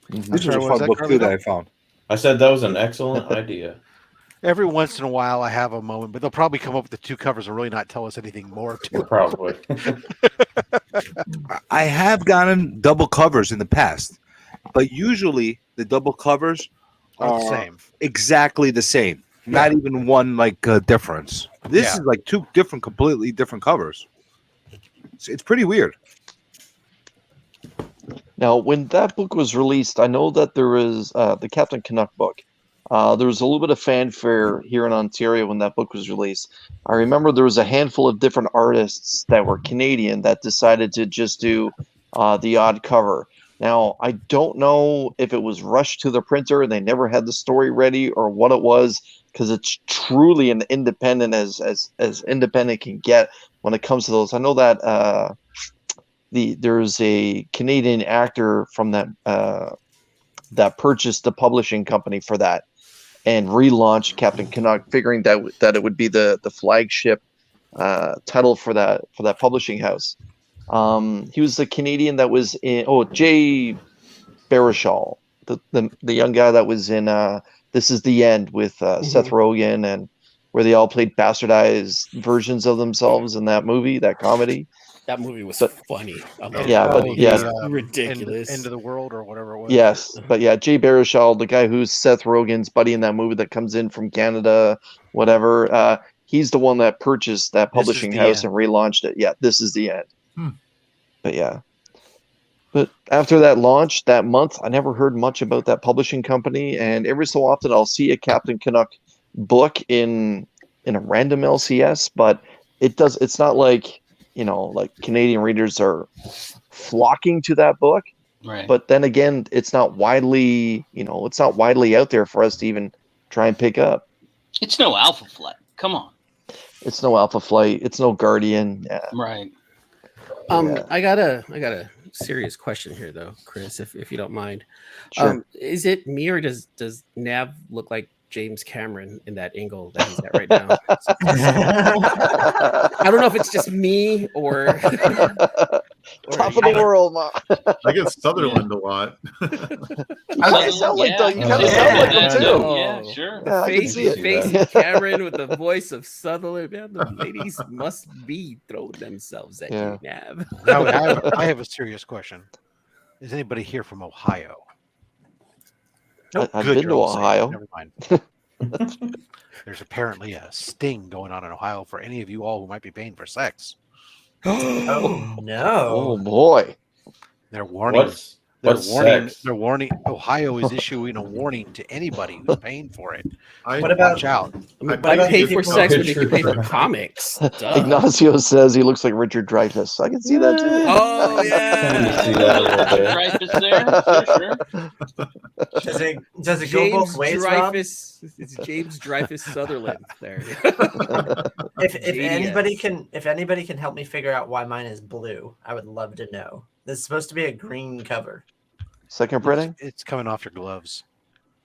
yet. This was a fun book too that I found. I said that was an excellent idea. Every once in a while, I have a moment, but they'll probably come up with the two covers and really not tell us anything more. Probably. I have gotten double covers in the past, but usually the double covers Are are the same. exactly the same. Not even one difference. This is like two completely different covers. It's pretty weird. Now, when that book was released, I know that there was the Captain Canuck book. There was a little bit of fanfare here in Ontario when that book was released. I remember there was a handful of different artists that were Canadian that decided to just do the odd cover. Now, I don't know if it was rushed to the printer and they never had the story ready or what it was, because it's truly an independent as independent can get when it comes to those. I know that there's a Canadian actor from that purchased the publishing company for that and relaunched Captain Canuck, figuring that it would be the flagship title for that publishing house. He was the Canadian that was in Jay Baruchel, the young guy that was in This Is the End with Seth Rogen, and where they all played bastardized versions of themselves in that movie, that comedy. That movie was funny. Ridiculous. End of the World or whatever it was. Yes, but yeah, Jay Baruchel, the guy who's Seth Rogen's buddy in that movie that comes in from Canada, whatever. He's the one that purchased that publishing house and relaunched it. Yeah, This Is the End. But yeah. But after that launch, that month, I never heard much about that publishing company. And every so often I'll see a Captain Canuck book in a random LCS, but it's not like, like Canadian readers are flocking to that book. Right. But then again, it's not widely out there for us to even try and pick up. It's no Alpha Flight. Come on. It's no Alpha Flight. It's no Guardian. Yeah. Right. I got a serious question here though, Chris, if you don't mind. Sure. Is it me or does Nav look like James Cameron in that angle that he's at right now? I don't know if it's just me or top of the world, Mom. I get Sutherland a lot. I sound like that. You kind of sound like them too. Yeah, sure. Yeah, I can see it. Facey Cameron with the voice of Sutherland. Man, the ladies must be throwing themselves at you, Nav. I have a serious question. Is anybody here from Ohio? I've been to Ohio. Never mind. There's apparently a sting going on in Ohio for any of you all who might be paying for sex. Oh no! Oh boy! They're warning. What's sex? They're warning. Ohio is issuing a warning to anybody who's paying for it. What about- Watch out? I pay for sex when you can pay for comics. Duh. Ignacio says he looks like Richard Dreyfuss. I can see that too. Oh yeah. See that a little bit. Dreyfus there? Sure. Does it go both ways, Rob? It's James Dreyfus Sutherland there. If anybody can help me figure out why mine is blue, I would love to know. This is supposed to be a green cover. Second printing? It's coming off your gloves.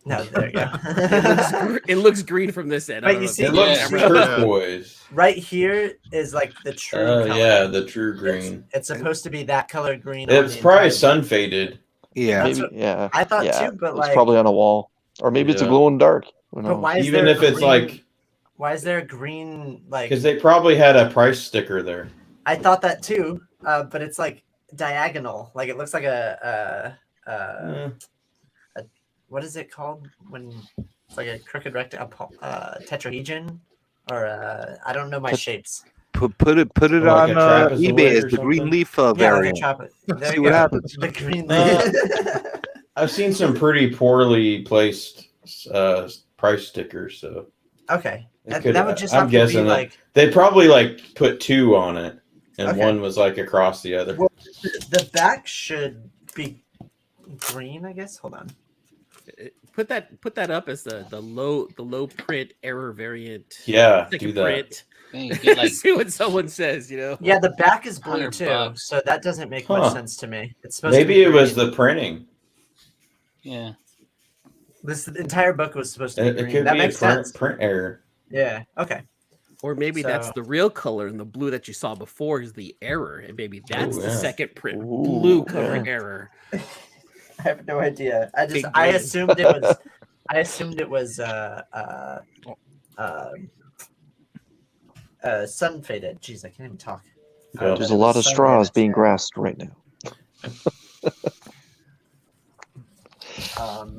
No, there you go. It looks green from this end. I But don't you know if see, It looks turquoise. right here is like the true Oh color. yeah, the true green. It's supposed to be that color green. On It's the probably entire sun faded. Yeah. That's Maybe, what yeah. I thought yeah. too, but It's like, probably on a wall. Or maybe it's a Yeah. glow in dark. Who but knows? why is Even there if it's green, like, why is there a green like? because they probably had a price sticker there. I thought that too, but it's like diagonal. Like it looks like a what is it called when it's like a crooked rectangle, tetrahedron, or I don't know my shapes. Put it Like on a trapezoid eBay as or the green something? leaf Yeah, like a variant. chocolate. There See you what go. happens. The green I've seen some pretty poorly placed price stickers, so Okay, it could, that would just I'm have to be guessing that like they probably like put 2 on it, and Okay. one was like across the other. well, the back should be green, I guess. Hold on. Put that up as the low print error variant. Yeah, Second do that. print. Man, you get like See what someone says, you know. Yeah, the back is blue too, $100. so that doesn't make Huh. much sense to me. It's supposed to Maybe be it was green. the printing. yeah. This entire book was supposed to be It green. could That be a makes sense. print error. Yeah. Okay. Or maybe that's So- the real color, and the blue that you saw before is the error, and maybe that's Oh, the yeah. second print Ooh, blue covering yeah. error. I have no idea. I Big I green. assumed it was. I assumed it was sun faded. Jeez, I can't even talk. Yeah. There's It a lot was of sun straws faded, being yeah. grasped right now.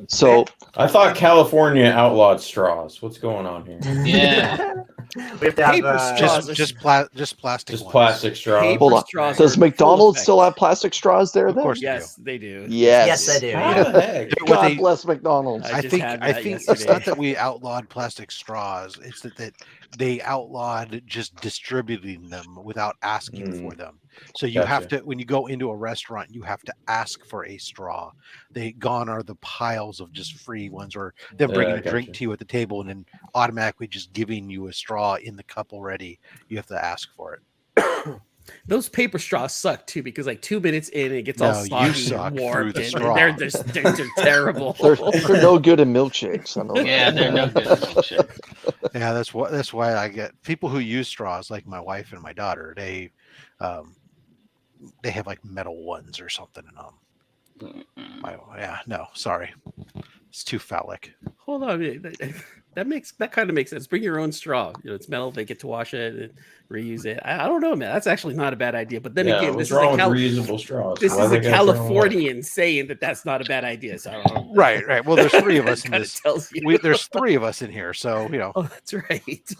So I thought California outlawed straws. What's going on here? Yeah. we have to have Paper straws. Just plastic. Just ones. plastic straws. Paper Hold on. straws Does are McDonald's full still effect. have plastic straws there? Of Then? course Yes, they do. Yes. Yes, they do. How Yeah. the heck? What God they- bless McDonald's. I I just think had I that think it's yesterday. not that we outlawed plastic straws. It's that they outlawed just distributing them without asking for them. So you have Gotcha. to, when you go into a restaurant, you have to ask for a straw. Gone are the piles of just free ones, or them bringing Yeah, a drink gotcha. to you at the table and then automatically just giving you a straw in the cup already. You have to ask for it. Those paper straws suck too, because like 2 minutes in, it gets all No, you soggy suck and through warped, the and straw. they're terrible. They're no good in milkshakes. I know that. Yeah, they're no good at milkshake. Yeah, that's why I get people who use straws, like my wife and my daughter. They have like metal ones or something in them. Yeah, no, sorry, it's too phallic. Hold on, that kind of makes sense. Bring your own straw. You know, it's metal. They get to wash it and reuse it. I don't know, man. That's actually not a bad idea. But then Yeah, again, what's this is wrong a with reusable straws? this Why is they a gotta throw 'em away? Californian saying that that's not a bad idea. So I don't know. Right. Well, there's 3 of us in Kinda this. tells you. There's 3 of us in here, so you know. Oh, that's right.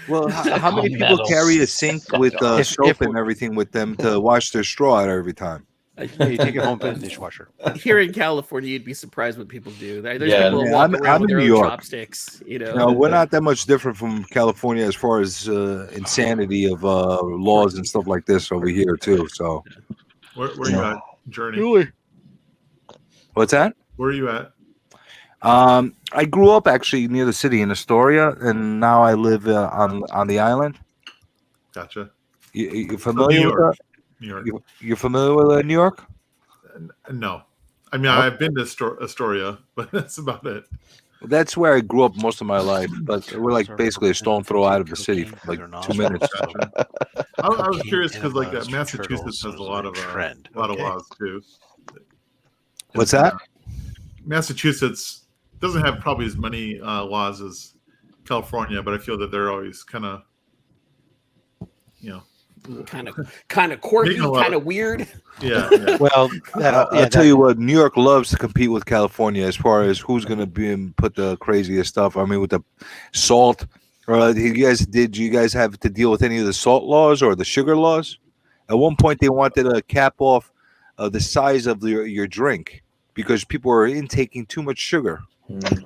Well, how many people Metal. carry a sink with If- soap if and we- everything with them to wash their straw out every time? Yeah, you take it home, put it in the dishwasher. Here in California, you'd be surprised what people do. There's Yeah, people who yeah, walk I'm around with in their New own York. chopsticks. You know, No, we're not that much different from California as far as insanity of laws and stuff like this over here too. So, Where are you at, Journey? Really? what's that? Where are you at? I grew up actually near the city in Astoria, and now I live on the island. Gotcha. You So familiar New with York. that? New York. You're familiar with New York? No. I mean, I've been to Astoria, but that's about it. That's where I grew up most of my life, but we're like basically a stone throw out of the city for like 2 minutes. I was Cocaine curious because like enemas for Massachusetts turtles has a is lot a of trend. a lot of Okay. laws too. What's that? Massachusetts doesn't have probably as many laws as California, but I feel that they're always kind of, you know, kind of quirky, Making a lot kind of weird. yeah. Well, I'll tell you what, New York loves to compete with California as far as who's going to be put the craziest stuff. I mean, with the salt. Did you guys have to deal with any of the salt laws or the sugar laws? At one point, they wanted to cap off the size of your drink because people were intaking too much sugar.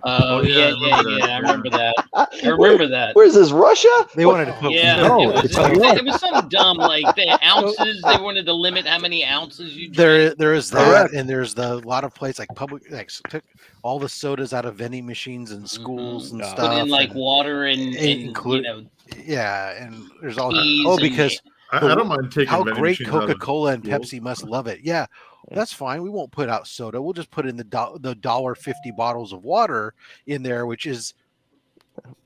Oh yeah, yeah, I I remember remember that. I remember that. Where's this, Russia? They wanted to put Yeah, No, it was it's New York. some dumb like the ounces. They wanted to limit how many ounces you there drink. is that, Correct. and there's the lot of places like public, like took all the sodas out of vending machines in schools and Put stuff. Put in like and- water and you include- know yeah, and there's all teas oh and- because I don't mind taking how vending great machines out of Coca-Cola and schools. Pepsi must love it. Yeah. That's fine. We won't put out soda. We'll just put in the $1.50 bottles of water in there, which is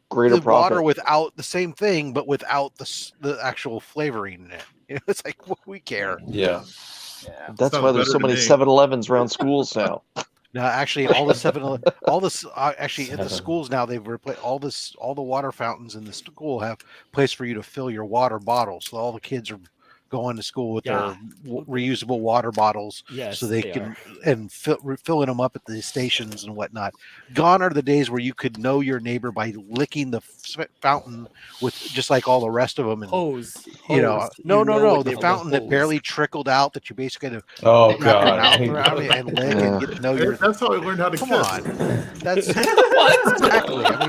Greater the profit. water without the same thing, but without the actual flavoring in it. You know, it's like we care. Yeah. That's Sounds why there's better so to many me. 7-Elevens around schools now. No, actually, all the actually at the schools now they've replaced all the water fountains in the school have place for you to fill your water bottles. So all the kids are going to school with their reusable water bottles, Yes, so they can and filling them up at the stations and whatnot. Gone are the days where you could know your neighbor by licking the fountain with just like all the rest of them. And hose. you know, Hose. no, You know what the they fountain that hose. barely trickled out that you basically had to Oh wrap your God. mouth around it and lick and get to know your. That's how I learned how to Come kiss. on, that's exactly. I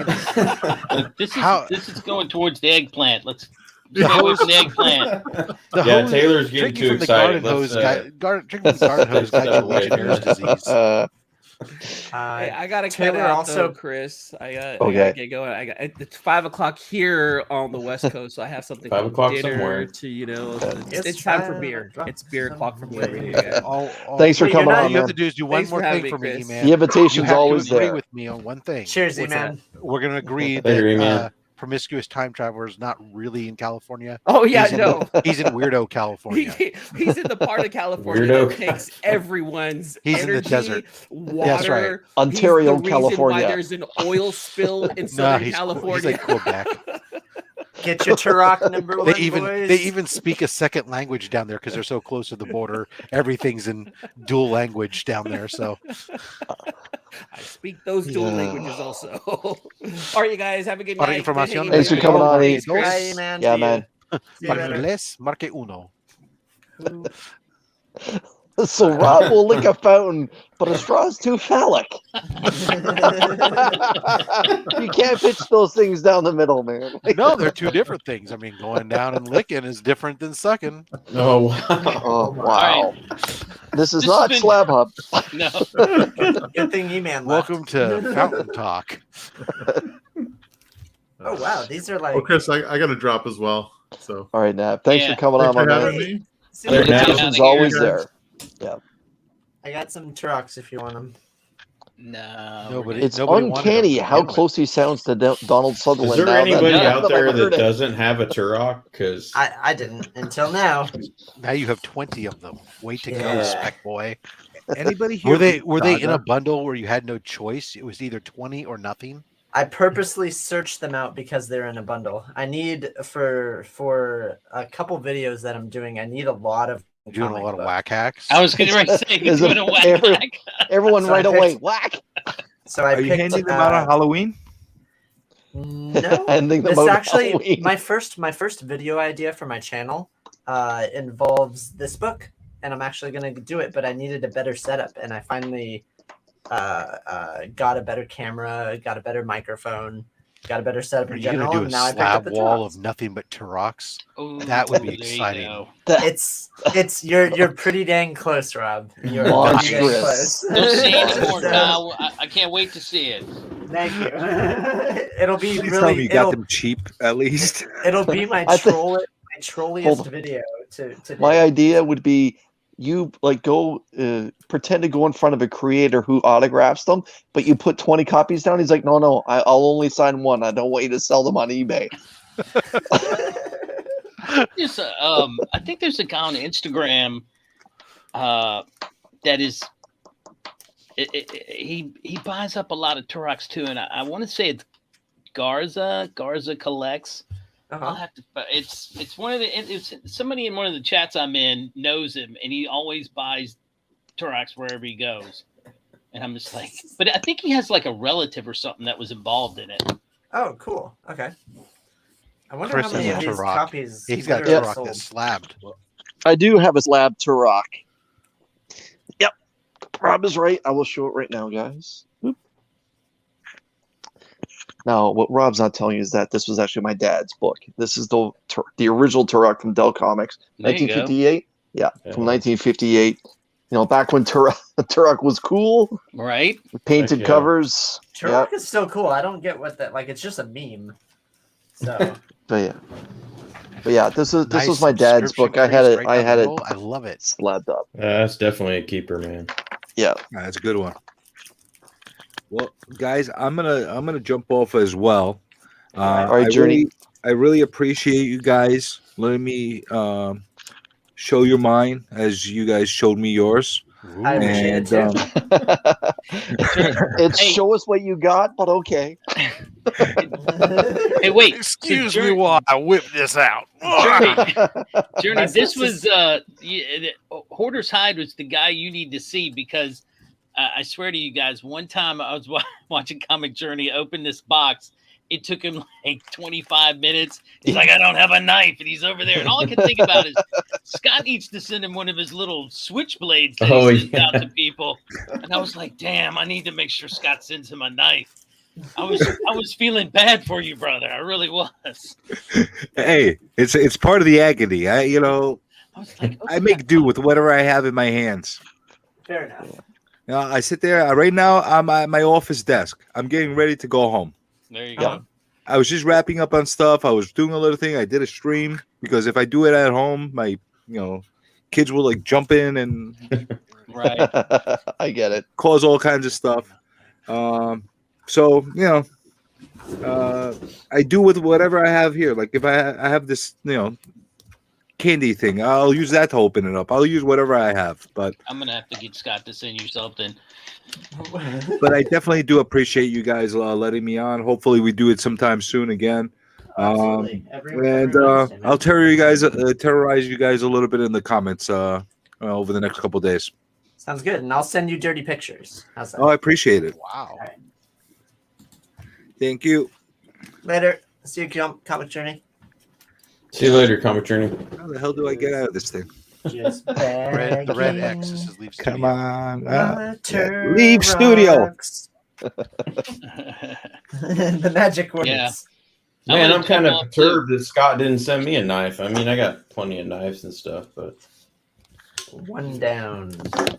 mean, This is going towards the eggplant. Let's The stay away hose- from the eggplant. the Yeah, hose, Taylor's getting drinking too from the excited. garden hose Let's, drinking from the garden hose got you step away Legionnaire's from that. disease. Hey, I gotta cut Taylor out also- though, Chris. I Okay. gotta get going. It's 5:00 here on the West Coast, so I have something 5 called o'clock dinner somewhere. to It's it's time for 5 beer. o'clock It's beer o'clock for me somewhere. over here. Thanks for Wait, you're coming not- on, All you have man. to do is do one Thanks more for thing having for me, me, Chris. man. The invitation's You have always to agree there. with me on one thing. Cheers, What's man. We're going to agree Later, that E-Man. promiscuous time traveler is not really in California. Oh yeah, He's in, no. he's in weirdo California. He's in the part of California Weirdo. that takes everyone's He's in the energy, desert. water. That's right. Ontario, He's the reason California. why there's an oil spill in No, Southern he's California. like Quebec. Get your Turok number one, boys. They even speak a second language down there because they're so close to the border. Everything's in dual language down there. So I speak those dual languages also. All right, you guys have a good Para night. Good información, hanging Thanks with for you. coming on, Marque E. dos. Bye, man. Yeah, See ya. man. See you Para later. inglés, marque uno. So Rob will lick a fountain, but a straw's too phallic. You can't pitch those things down the middle, man. No, they're two different things. I mean, going down and licking is different than sucking. Oh wow. Oh wow. This is This not has been- Slab Hub. No. Good thing E-Man left. Welcome to Fountain Talk. Oh wow, these are like. Oh, Chris, I got to drop as well. So All right, Nab. Thanks Yeah. for coming thanks on, for my having man. me. See, The Later, Nab. invitation's Out of here, always guys. there. Yeah. I got some Turoks if you want them. No. Nobody- It's nobody wanted uncanny them to how begin with. close he sounds to Donald Sutherland. Is there now that anybody none out of them there ever heard that it. doesn't have a Turok? Because I didn't until now. Now you have 20 of them. Way to go, Yeah. Spec Boy. Anybody here? Were they read in a Saga? bundle where you had no choice? It was either 20 or nothing. I purposely searched them out because they're in a bundle. I need for a couple videos that I'm doing. I need a lot of You're doing a comic lot of books. whack hacks. I was going to say, Is you're it doing a whack every- hack. Everyone So right I away. picked- Whack. So I Are you picked. handing them out on Halloween? No, Handing them this out on actually Halloween. my first video idea for my channel involves this book, and I'm actually gonna do it. But I needed a better setup, and I finally got a better camera, got a better microphone, got a better setup Are in you going general. to do And a now I picked up slab the wall Turoks. of nothing but Turoks? Ooh, That would be there you exciting. go. It's you're pretty dang close, Rob. You're pretty dang Monstrous. close. Don't say anymore, So, Kyle. I can't wait to see it. Thank you. It'll be Please tell me really. you got It'll, them cheap at least. it'll be my I think- trolliest Hold on. video to do. My idea would be you like go pretend to go in front of a creator who autographs them, but you put 20 copies down. He's like, no, I'll only sign one. I don't want you to sell them on eBay. There's I think there's a guy on Instagram that is he buys up a lot of Turoks too, and I want to say it's Garza collects. I'll have to. It's one of the. It's somebody in one of the chats I'm in knows him, and he always buys Turoks wherever he goes. And I'm just like, but I think he has like a relative or something that was involved in it. Oh, cool. Okay. I wonder Chris how many has of a these Turok. copies He's got a literally Turok sold. that's slabbed. I do have a slab Turok. Yep. Rob is right. I will show it right now, guys. Oop. Now, what Rob's not telling you is that this was actually my dad's book. This is the original Turok from Dell Comics, There you go. 1958. Yeah, from 1958. You know, back when Turok was cool, Right? painted Heck yeah. covers. Turok Yep. is still cool. I don't get what that like. It's just a meme. So But yeah, But yeah, this was Nice my dad's subscription book. I had free, it. straight I down the had it middle. I love it. slabbed up. That's definitely a keeper, man. Yeah, That's a good one. Well, guys, I'm gonna jump off as well. All right, Journey. I really appreciate you guys letting me show your mind as you guys showed me yours. I appreciate it too. It's Hey. show us what you got, but okay. Hey, wait. Excuse so me while I whip this out. Journey, My this senses- was Hoarder's Hide was the guy you need to see because I swear to you guys, one time I was watching Comic Journey open this box. It took him like 25 minutes. He's like, I don't have a knife, and he's over there. And all I can think about is Scott needs to send him one of his little switchblades that he sends out to people. And I was like, damn, I need to make sure Scott sends him a knife. I was feeling bad for you, brother. I really was. Hey, it's part of the agony. I was like, I make do with whatever I have in my hands. Fair enough. I sit there right now. I'm at my office desk. I'm getting ready to go home. There you go. I was just wrapping up on stuff. I was doing a little thing. I did a stream because if I do it at home, my kids will like jump in and Right. I get it. cause all kinds of stuff. So I do with whatever I have here. Like if I have this candy thing, I'll use that to open it up. I'll use whatever I have. But I'm gonna have to get Scott to send you something. I definitely do appreciate you guys letting me on. Hopefully we do it sometime soon again. Absolutely. And I'll terrorize you guys a little bit in the comments over the next couple days. Sounds good. And I'll send you dirty pictures. How's that? Oh, I appreciate it. Wow. All right. Thank you. Later. See you, Comic Journey. See you later, Comic Journey. How the hell do I get out of this thing? Just The red X. This is leave studio. Come on. Water Leave studio. rocks. The magic words. Yeah. Man, I'm kind of jump off, perturbed that Scott didn't send me a knife. I mean, I got plenty of knives and stuff, but One down.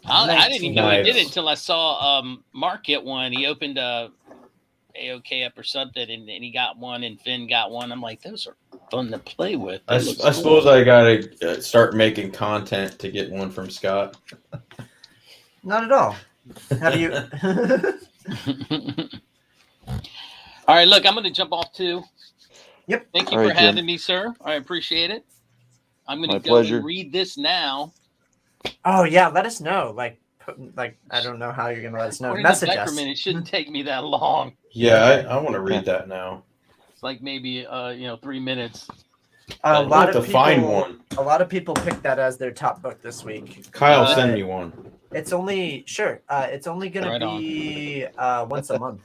I didn't even know he did Knives. it until I saw Mark get one. He opened AOK up or something, and he got one, and Finn got one. I'm like, those are fun to play with. I That looks suppose cool. I gotta start making content to get one from Scott. Not at all. Have you? All right, look, I'm going to jump off too. Yep. Thank you All for right, Jim. having me, sir. I appreciate it. I'm going My to go pleasure. and read this now. Oh yeah, let us know. Like I don't know how you're gonna let us know. According to Message us. Beckerman, it shouldn't take me that long. Yeah, I want to read that now. It's like maybe 3 minutes. A I'll lot have of to people. find one. A lot of people picked that as their top book this week. Kyle, send me one. It's only It's only gonna Right on. be once a month.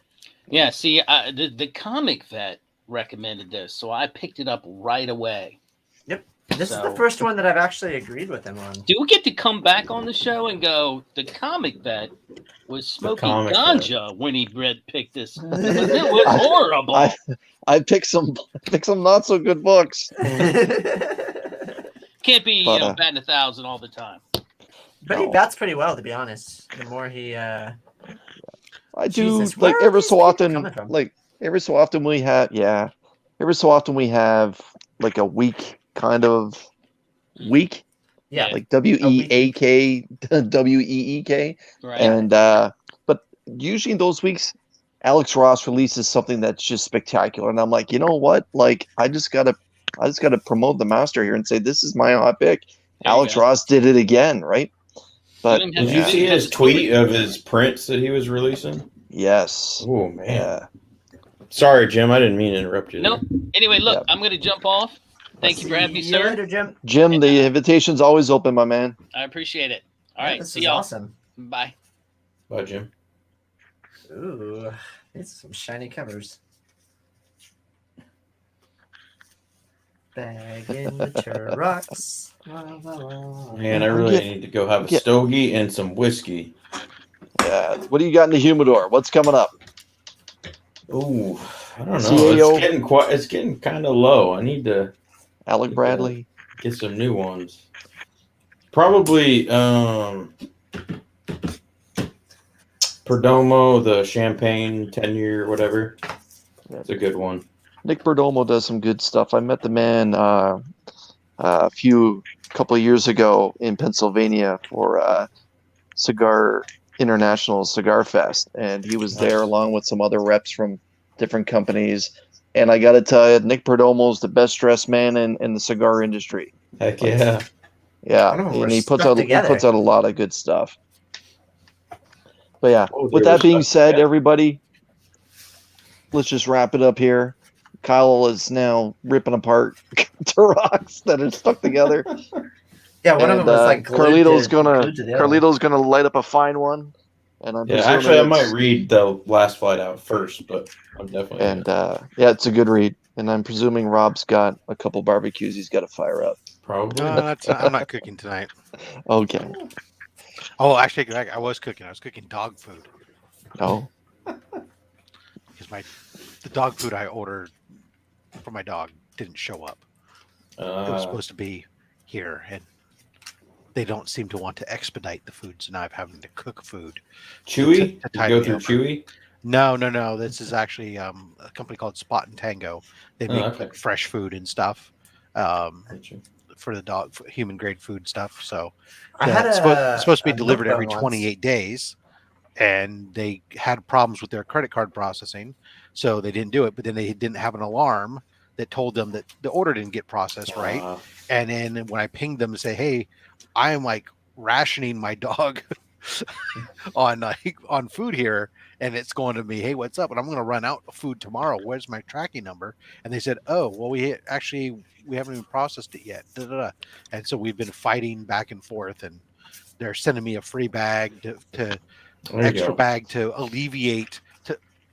Yeah, see, the comic vet recommended this, so I picked it up right away. Yep. This is So- the first one that I've actually agreed with him on. Do we get to come back on the show and go, the comic vet was smoking comic ganja when he picked this? It was horrible. I picked some not so good books. Can't be, But, batting 1,000 all the time. But he No. bats pretty well, to be honest. The more he I do Jesus, where like are every these so people often coming from? every so often we have like a week kind of week, yeah. like WEAK WEEK, Right. and but usually in those weeks Alex Ross releases something that's just spectacular, and I'm like, you know what, like I just gotta promote the master here and say this is my hot pick. There you Alex go. Ross did it again, right? But Let him have Did you Yeah. see his tweet of his prints that he was releasing? yes, Oh man. yeah. Sorry, Jim. I didn't mean to interrupt you. Nope. Anyway, look, Yep. I'm going to jump off. Thank you for having me, See you sir. later, Jim. Jim, the invitation's always open, my man. I appreciate it. All Yeah, right, this see is y'all. awesome. Bye. Bye, Jim. Ooh, these are some shiny covers. Bag in the rocks. La, la, la. Man, I really Get- need to go have a get- stogie and some whiskey. Yeah. What do you got in the humidor? What's coming up? Ooh, I don't know. CAO. It's getting kind of low. I need to Alec Bradley. get some new ones. Probably Perdomo, the champagne 10-year, whatever. It's a good one. Nick Perdomo does some good stuff. I met the man couple of years ago in Pennsylvania for International Cigar Fest, and he was there along with some other reps from different companies. And I got to tell you, Nick Perdomo's the best dressed man in the cigar industry. Heck yeah. Yeah, Oh, and we're he puts stuck out together. a lot of good stuff. But yeah, Oh, with they were that being stuck said, together. everybody, let's just wrap it up here. Kyle is now ripping apart rocks that are stuck together. Yeah, one of them was like glued Carlito's to the other. Carlito's gonna light up a fine one, and I'm Yeah, presuming actually, I might it's- read the last flight out first, but I'm definitely. And yeah, it's a good read. And I'm presuming Rob's got a couple barbecues he's got to fire up. Probably. I'm not cooking tonight. Okay. Oh, actually, I was cooking. I was cooking dog food No. because the dog food I ordered for my dog didn't show up. It was supposed to be here, and they don't seem to want to expedite the food, so now I'm having to cook food. Chewy? to You tide go me through over. Chewy? No. This is actually a company called Spot and Tango. They make okay. like, fresh food and stuff for the dog, for human grade food stuff. So I had it's supposed to be a delivered milk every bone 28 days, and they had problems with their credit card processing, so they didn't do it. But then they didn't have an alarm that told them that the order didn't get processed right. And then when I pinged them and say, "Hey, I am like rationing my dog on food here," and it's going to me, "Hey, what's up?" And I'm going to run out of food tomorrow. Where's my tracking number? And they said, "Oh, well, we haven't even processed it yet." Da, da, da. And so we've been fighting back and forth, and they're sending me a free bag to extra bag to alleviate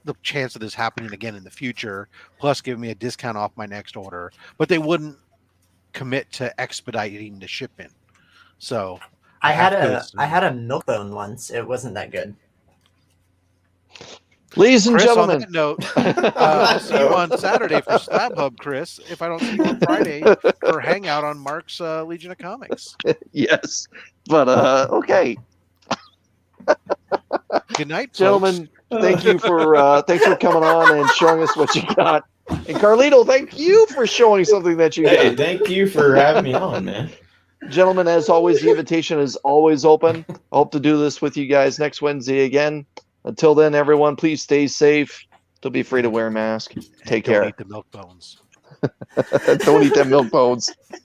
the chance of this happening again in the future, plus giving me a discount off my next order. But they wouldn't commit to expediting the shipment. So I had a milk bone once. It wasn't that good. Ladies and Chris, gentlemen, on that note, I'll see you on Saturday for Slab Hub, Chris. If I don't see you on Friday for Hangout on Mark's Legion of Comics. Yes, but okay. Good night, gentlemen. folks. Thank you for thanks for coming on and showing us what you got. And Carlito, thank you for showing something that you Hey, got. thank you for having me on, man. Gentlemen, as always, the invitation is always open. I hope to do this with you guys next Wednesday again. Until then, everyone, please stay safe. Don't be afraid to wear a mask. Take care. Don't eat the milk bones. Don't eat them milk bones.